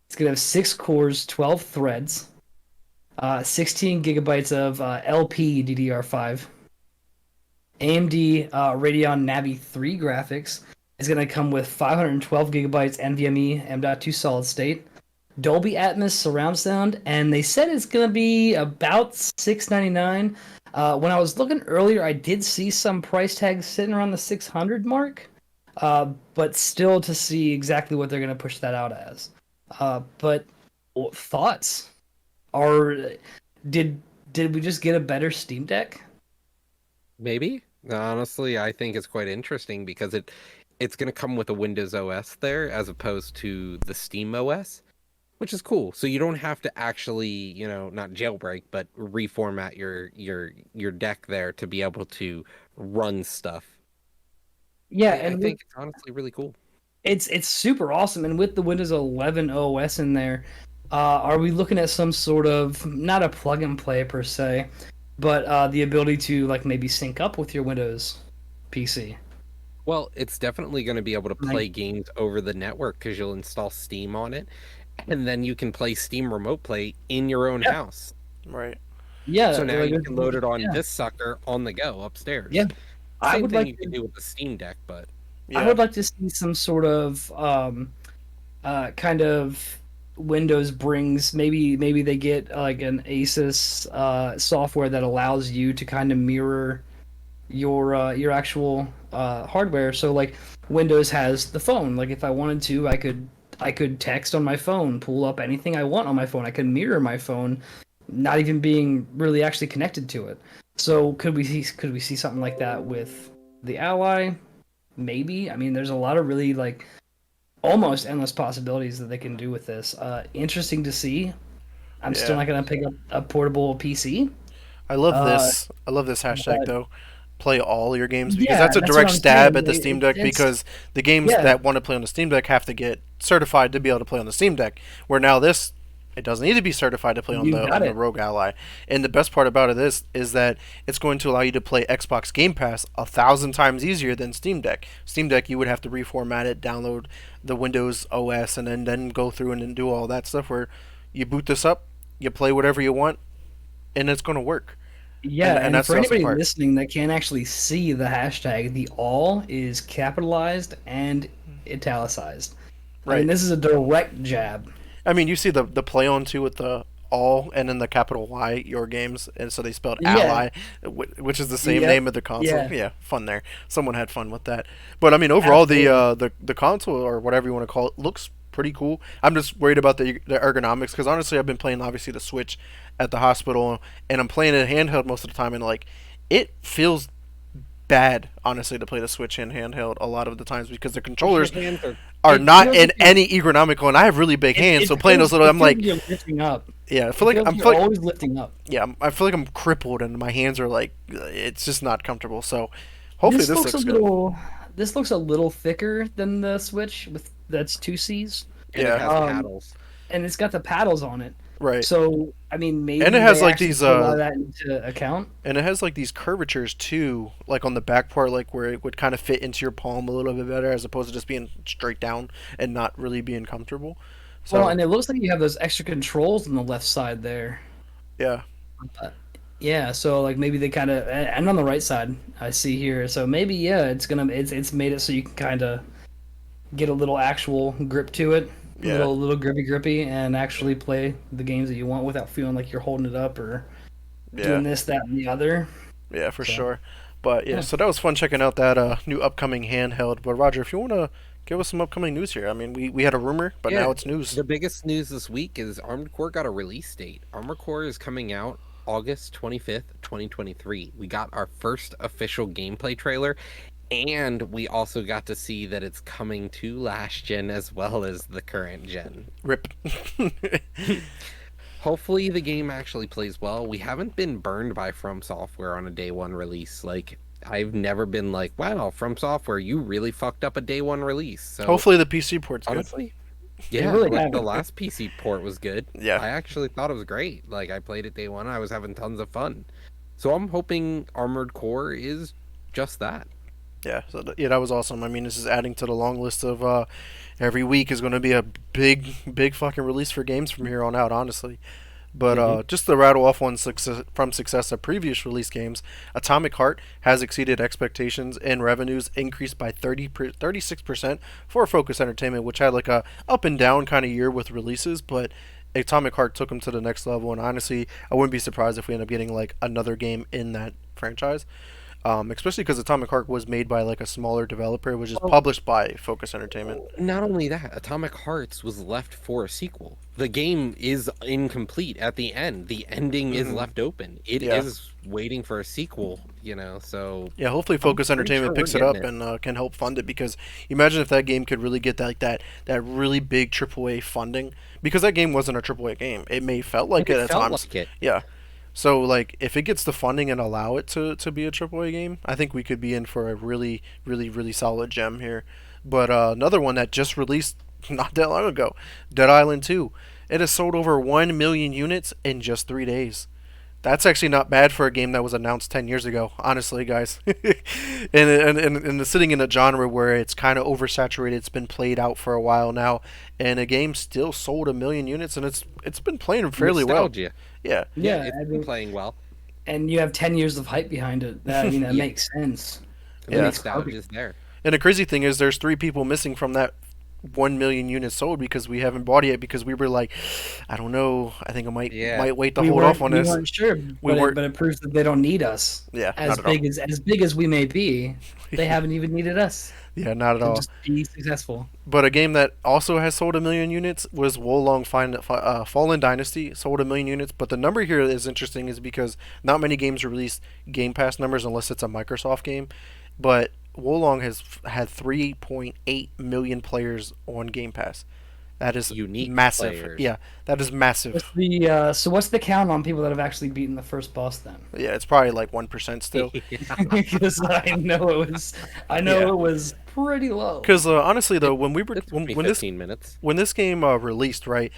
It's going to have 6 cores, 12 threads, 16 gigabytes of LP DDR5. AMD Radeon Navi 3 graphics is going to come with 512 gigabytes NVMe M.2 solid state, Dolby Atmos surround sound, and they said it's going to be about $699. When I was looking earlier, I did see some price tags sitting around the 600 mark, but still to see exactly what they're going to push that out as. But thoughts are did did we just get a better Steam Deck? Maybe. Honestly, I think it's quite interesting because it's going to come with a Windows OS there as opposed to the Steam OS, which is cool. So you don't have to actually, not jailbreak, but reformat your deck there to be able to run stuff. Yeah, I and with think it's honestly really cool. it's super awesome, and with the Windows 11 OS in there, are we looking at some sort of not a plug and play per se, but the ability to like maybe sync up with your Windows PC? Well, it's definitely going to be able to Like, play games over the network because you'll install Steam on it, and then you can play Steam Remote Play in your own yeah, house. Right. yeah, So now like, you can load it on yeah, this sucker on the go upstairs. yeah. I Same would thing like you can to, do with the Steam Deck, but I Yeah. would like to see some sort of kind of Windows brings maybe they get like an Asus software that allows you to kind of mirror your actual hardware. So like Windows has the phone. Like if I wanted to, I could text on my phone, pull up anything I want on my phone. I could mirror my phone, not even being really actually connected to it. So could we see something like that with the Ally? Maybe. I mean, there's a lot of really like almost endless possibilities that they can do with this. Interesting to see. I'm still Yeah. not gonna pick up a portable PC. I love Uh, this. I love this hashtag but though. Play all your games because yeah, that's a that's what direct I'm stab saying. at the Steam Deck It's because the games yeah, that want to play on the Steam Deck have to get certified to be able to play on the Steam Deck. Where now this it doesn't need to be certified to play you got on the it. Rogue Ally. And the best part about it is that it's going to allow you to play Xbox Game Pass 1,000 times easier than Steam Deck. Steam Deck you would have to reformat it, download the Windows OS, and then go through and then do all that stuff. Where you boot this up, you play whatever you want, and it's going to work. Yeah, And and that's for the awesome anybody part. listening that can't actually see the hashtag, the all is capitalized and italicized. I mean, Right. this is a direct jab. I mean, you see the play on too with the all and then the capital Y your games, and so they spelled Yeah, ally, which is the same yep, name of the console. yeah, Yeah, fun there. Someone had fun with that. But I mean, overall, absolutely. the console or whatever you want to call it looks pretty cool. I'm just worried about the ergonomics because honestly, I've been playing obviously the Switch at the hospital, and I'm playing it handheld most of the time, and like it feels bad honestly to play the Switch in handheld a lot of the times because the Because your controllers hands are are It not feels like in any ergonomical, and I have really big it, hands, it so playing those feels little, it I'm feels like like, you're lifting up. yeah, It feels like I you're feel like, always lifting up. yeah, I feel like I'm crippled, and my hands are like, it's just not comfortable. So, hopefully, This this looks a looks good. little this looks a little thicker than the Switch with that's two C's. and it Yeah, has Um, paddles. and it's got the paddles on it. right. So I mean, And it maybe has they like actually these took a lot of that into account. and it has like these curvatures too, like on the back part, like where it would kind of fit into your palm a little bit better, as opposed to just being straight down and not really being comfortable. Well, So, and it looks like you have those extra controls on the left side there. yeah, Uh, yeah, so like maybe they kind of and on the right side I see here. So maybe yeah, it's made it so you can kind of get a little actual grip to it, yeah, a little grippy, and actually play the games that you want without feeling like you're holding it up or yeah, doing this, that, and the other. yeah, for So sure. But yeah, yeah, so that was fun checking out that new upcoming handheld. But Roger, if you want to give us some upcoming news here, I mean, we had a rumor, but Yeah, now it's news. the biggest news this week is Armored Core got a release date. Armored Core is coming out August 25th, 2023. We got our first official gameplay trailer, and we also got to see that it's coming to last gen as well as the current gen. Rip. Hopefully the game actually plays well. We haven't been burned by From Software on a day one release. Like, I've never been like, wow, From Software, you really fucked up a day one release. So Hopefully the PC port's good. honestly, they yeah, really like the haven't. last PC port was good. Yeah. I actually thought it was great. Like, I played it day one, I was having tons of fun. So I'm hoping Armored Core is just that. Yeah, so yeah, that was awesome. I mean, this is adding to the long list of every week is going to be a big fucking release for games from here on out. Honestly, but Hmm. just to rattle off one success of previous release games, Atomic Heart has exceeded expectations and revenues increased by 36% for Focus Entertainment, which had like a up and down kind of year with releases, but Atomic Heart took them to the next level. And honestly, I wouldn't be surprised if we end up getting like another game in that franchise. Especially because Atomic Heart was made by like a smaller developer, which is Well, published by Focus Entertainment. not only that, Atomic Hearts was left for a sequel. The game is incomplete at the end. The ending is Hmm. left open. It Yeah, is waiting for a sequel, so yeah. Hopefully, I'm Focus pretty sure Entertainment we're picks it getting up it. and can help fund it. Because imagine if that game could really get that that really big AAA funding. Because that game wasn't a AAA game. It may felt like it It at felt times. like it. Yeah. So like, if it gets the funding and allow it to be a AAA game, I think we could be in for a really solid gem here. But another one that just released not that long ago, Dead Island 2. It has sold over 1 million units in just 3 days. That's actually not bad for a game that was announced 10 years ago, honestly, guys. And sitting in a genre where it's kind of oversaturated, it's been played out for a while now, and a game still sold 1 million units, and it's been playing fairly well. Nostalgia. Yeah, Yeah, Yeah, it's I been mean, playing well. and you have 10 years of hype behind it. That I mean, that Yeah, makes sense. the That yeah. makes nostalgia perfect. is there. And the crazy thing is, there's 3 people missing from that 1 million units sold because we haven't bought it yet because we were like, I don't know. I think I might Yeah. might wait to we hold off weren't on we this. weren't sure, We weren't. but it proves that they don't need us. Yeah, not at all. As big as we may be, they haven't even needed us Yeah, not at to all. just be successful. But a game that also has sold 1 million units was Wolong Fallen Dynasty, sold 1 million units. But the number here is interesting, is because not many games release Game Pass numbers unless it's a Microsoft game. But Wolong has had 3.8 million players on Game Pass. That is Unique massive. players. Yeah, that is massive. What's the count on people that have actually beaten the first boss then? Yeah, it's probably like 1% still. Because I know Yeah. it was pretty low. Because honestly, though, when we were It took me when this 15 minutes. when this game released, right,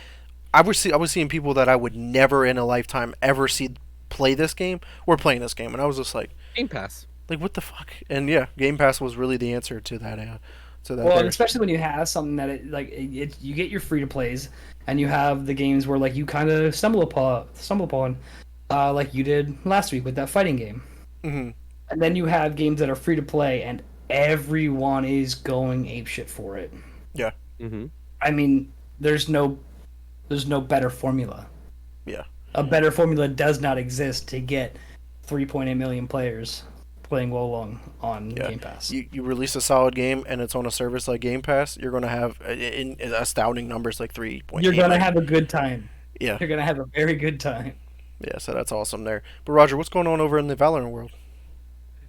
I was seeing people that I would never in a lifetime ever see play this game were playing this game, and I was just Game Pass. like, what the fuck? And yeah, Game Pass was really the answer to that. Well, and There. especially when you have something that you get your free to plays, and you have the games where like you kind of stumble upon, like you did last week with that fighting game, Hmm. and then you have games that are free to play, and everyone is going apeshit for it. Yeah, Mm-hmm. I mean, there's no better formula. yeah, A better formula does not exist to get 3.8 million players playing Wolong on yeah. Game Pass. You release a solid game and it's on a service like Game Pass, you're gonna have in astounding numbers like 3.8. You're gonna have a good time. Yeah, You're gonna have a very good time. yeah. So that's awesome there. But Roger, what's going on over in the Valorant world?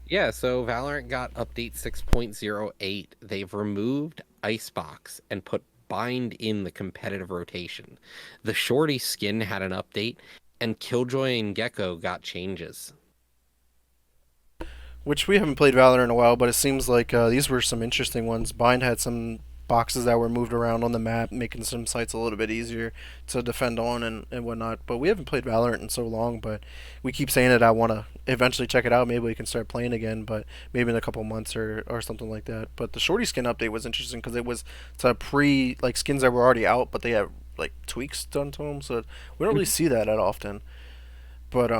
Yeah, so Valorant got update 6.08. They've removed Icebox and put Bind in the competitive rotation. The Shorty skin had an update, and Killjoy and Gecko got changes. Which we haven't played Valorant in a while, but it seems like these were some interesting ones. Bind had some boxes that were moved around on the map, making some sites a little bit easier to defend on and whatnot. But we haven't played Valorant in so long, but we keep saying it. I want to eventually check it out. Maybe we can start playing again, but maybe in a couple months or something like that. But the Shorty skin update was interesting because it was to like skins that were already out, but they had like tweaks done to them. So we don't really see that often. But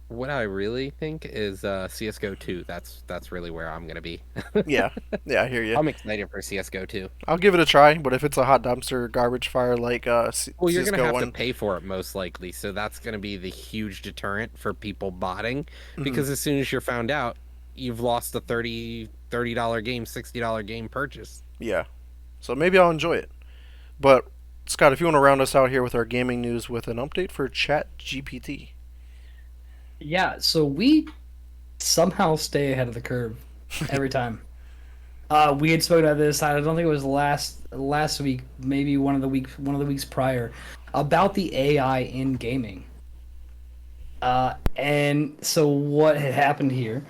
What I really think is CS:GO 2. That's really where I'm gonna be. yeah, yeah, I hear you. I'm excited for CS:GO 2. I'll give it a try, but if it's a hot dumpster garbage fire like Well, you're gonna CS:GO have one, to pay for it most likely, so that's gonna be the huge deterrent for people botting. Mhm. Because as soon as you're found out, you've lost a $30 game, $60 game purchase. yeah. So maybe I'll enjoy it. But Scott, if you want to round us out here with our gaming news with an update for Chat GPT. Yeah, so we somehow stay ahead of the curve every time. We had spoken about this. I don't think it was last week, maybe one of the weeks prior, about the AI in gaming. And so what had happened here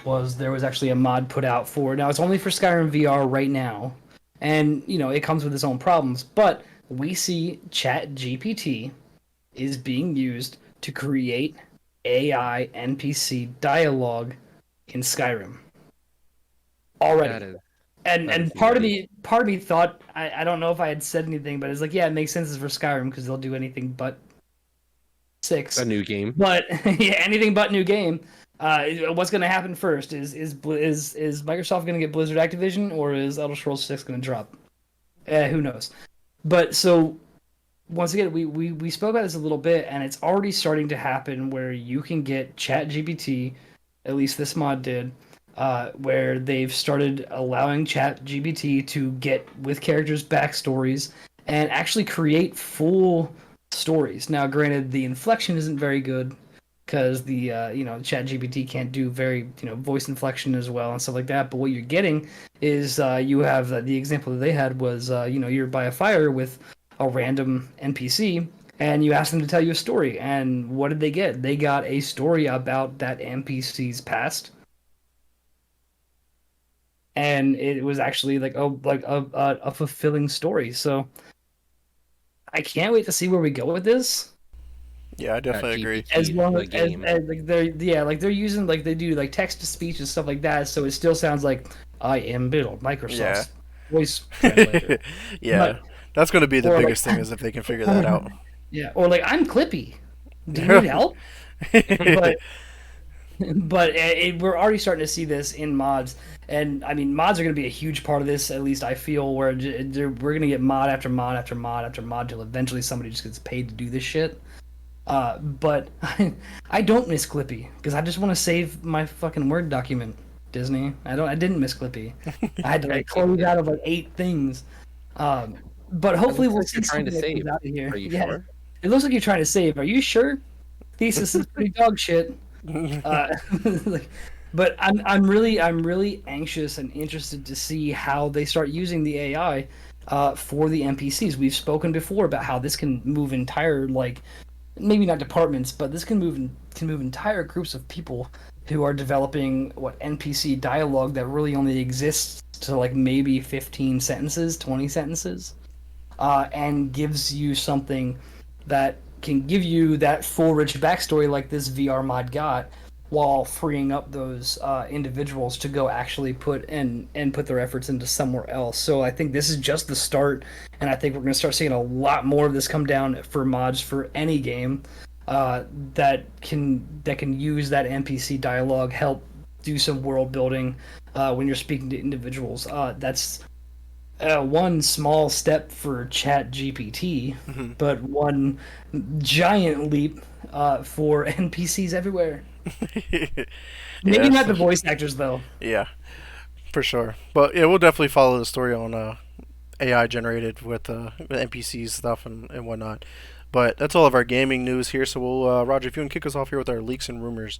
was there was actually a mod put out for, now it's only for Skyrim VR right now, and you know it comes with its own problems. But we see Chat GPT is being used to create AI NPC dialogue in Skyrim already. That is And that is and part unique. of me thought, I don't know if I had said anything, but it's like, yeah, it makes sense for Skyrim because they'll do anything but 6. a new game. But yeah, anything but new game. What's going to happen first? Is Microsoft going to get Blizzard Activision, or is Elder Scrolls 6 going to drop? Who knows? But so once again, we spoke about this a little bit, and it's already starting to happen where you can get ChatGPT, at least this mod did, where they've started allowing ChatGPT to get with characters' backstories and actually create full stories. Now, granted, the inflection isn't very good because the ChatGPT can't do very voice inflection as well and stuff like that. But what you're getting is you have the example that they had was you're by a fire with a random NPC, and you ask them to tell you a story. And what did they get? They got a story about that NPC's past, and it was actually like a fulfilling story. So I can't wait to see where we go with this. Yeah, I definitely agree. GPT, As long the as, game. like they're using like they do like text to speech and stuff like that, so it still sounds like I am Bill, Microsoft's Yeah. voice translator. Yeah, But- that's going to be the or like- biggest thing is if they can figure that out. Yeah, or like I'm Clippy. Do you need help? But but we're already starting to see this in mods, and I mean mods are going to be a huge part of this. At least I feel where we're going to get mod after mod after mod after mod till eventually somebody just gets paid to do this shit. But I don't miss Clippy because I just want to save my fucking Word document. Disney, I didn't miss Clippy. I had to like close out of like 8 things. But hopefully we'll like see you're trying to something that save. comes out of here. Are you Yeah, sure? it looks like you're trying to save. Are you sure? Thesis is pretty dog shit. Uh, like, but I'm really anxious and interested to see how they start using the AI for the NPCs. We've spoken before about how this can move entire like maybe not departments, but this can move entire groups of people who are developing what NPC dialogue that really only exists to like maybe 15 sentences, 20 sentences, and gives you something that can give you that full rich backstory like this VR mod got, while freeing up those individuals to go actually put their efforts into somewhere else. So I think this is just the start, and I think we're going to start seeing a lot more of this come down for mods for any game that can use that NPC dialogue, help do some world building when you're speaking to individuals. That's one small step for Chat GPT, Mhm. but one giant leap for NPCs everywhere. Maybe Yeah, not the voice actors though. yeah, for sure. But yeah, we'll definitely follow the story on AI generated with NPCs stuff and whatnot. But that's all of our gaming news here. So we'll Roger, if you want to kick us off here with our leaks and rumors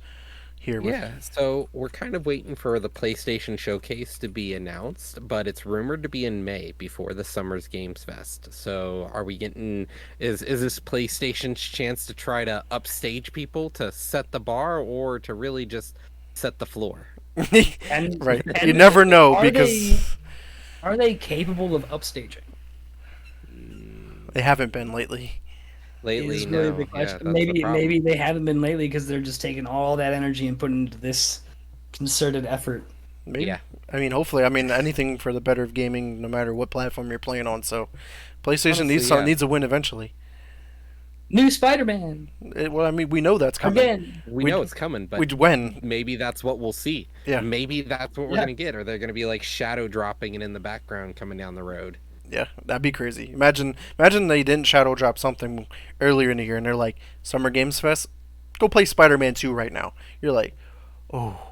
here with. Yeah, so we're kind of waiting for the PlayStation Showcase to be announced, but it's rumored to be in May before the Summer's Games Fest. So are we getting is this PlayStation's chance to try to upstage people to set the bar or to really just set the floor? And Right, you and never know are they because are they capable of upstaging? Mm, they haven't been lately. lately, Is really the no. Yeah, question. that's the Maybe problem. maybe they haven't been lately because they're just taking all that energy and putting into this concerted effort. Maybe. Yeah, I mean, hopefully. I mean, anything for the better of gaming, no matter what platform you're playing on. So, PlayStation honestly, yeah. needs a win eventually. New Spider-Man Well, I mean, we know that's coming. again. We We know it's coming, we but when maybe that's what we'll see. yeah Maybe that's what we're Yeah. gonna get, or they're gonna be like shadow dropping it in the background coming down the road. yeah that'd be crazy. Imagine they didn't shadow drop something earlier in the year and they're like Summer Games Fest, go play Spider-Man 2 right now. You're like, oh,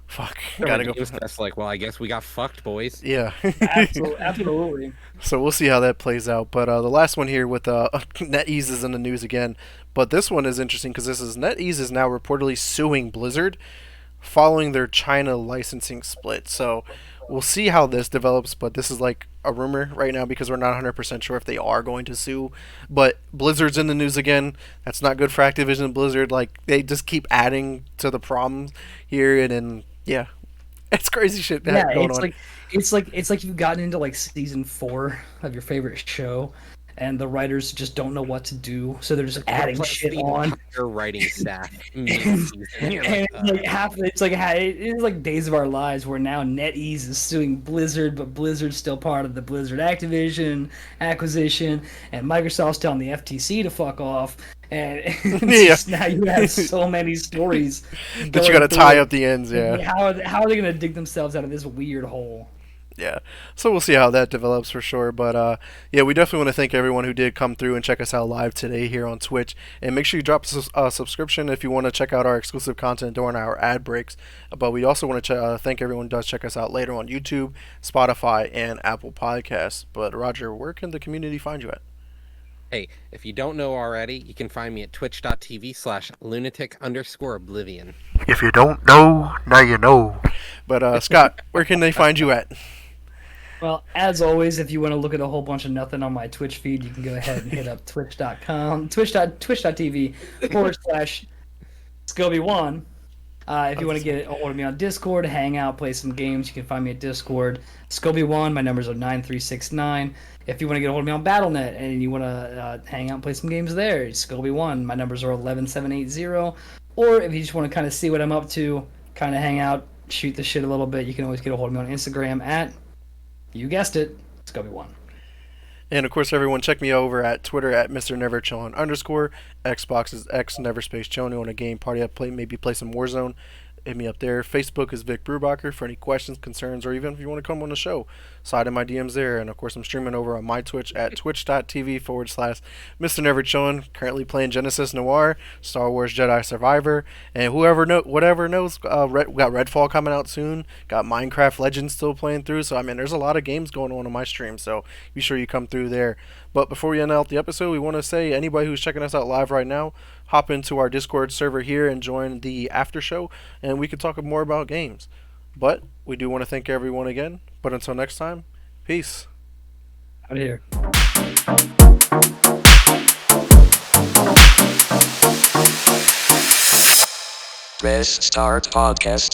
fuck, Summer gotta go. Games Fest, like, well, I guess we got fucked, boys. Yeah. Absolutely, absolutely. So we'll see how that plays out. But the last one here with NetEase is in the news again. But this one is interesting because this is NetEase is now reportedly suing Blizzard following their China licensing split. So we'll see how this develops. But this is like a rumor right now because we're not 100% sure if they are going to sue. But Blizzard's in the news again. That's not good for Activision and Blizzard. Like they just keep adding to the problems here, and then yeah, it's crazy shit Yeah, going it's on. like it's like you've gotten into like season 4 of your favorite show, and the writers just don't know what to do, so they're just adding Replace shit the on. entire writing staff And mid-season. You're like, it's like it's like Days of Our Lives, where now NetEase is suing Blizzard, but Blizzard's still part of the Blizzard Activision acquisition, and Microsoft's telling the FTC to fuck off. And it's Yeah. just, now you have so many stories That you going gotta through tie it. up the ends, yeah. How are they gonna dig themselves out of this weird hole? Yeah. So we'll see how that develops for sure. But yeah, we definitely want to thank everyone who did come through and check us out live today here on Twitch. And make sure you drop a subscription if you want to check out our exclusive content during our ad breaks. But we also want to thank everyone who does check us out later on YouTube, Spotify, and Apple Podcasts. But Roger, where can the community find you at? hey, if you don't know already, you can find me at twitch.tv/lunatic_oblivion. If you don't know, now you know. But Scott, where can they find you at? Well, as always, if you want to look at a whole bunch of nothing on my Twitch feed, you can go ahead and hit up twitch.tv/Scoby1. If you want to get a hold of me on Discord, hang out, play some games, you can find me at Discord. Scoby1, my numbers are 9369. If you want to get a hold of me on Battle.net and you want to hang out and play some games there, it's Scoby1, my numbers are 11780. Or if you just want to kind of see what I'm up to, kind of hang out, shoot the shit a little bit, you can always get a hold of me on Instagram at, you guessed it, Scoby1. And of course, everyone, check me over at Twitter at Mr. Neverchillin_. Xbox is X Neverspace Choni on a game party. I maybe play some Warzone. hit me up there. Facebook is Vic Brubacher for any questions, concerns, or even if you want to come on the show. Slide in my DMs there. And of course, I'm streaming over on my Twitch at twitch.tv/Mr. Never Chillin'. Currently playing Genesis Noir, Star Wars Jedi Survivor, and whatever knows, we got Redfall coming out soon. Got Minecraft Legends still playing through. So I mean, there's a lot of games going on my stream. So be sure you come through there. But before we end out the episode, we want to say anybody who's checking us out live right now, hop into our Discord server here and join the after show, and we could talk more about games. But we do want to thank everyone again. But until next time, peace. Out here. Restart Podcast.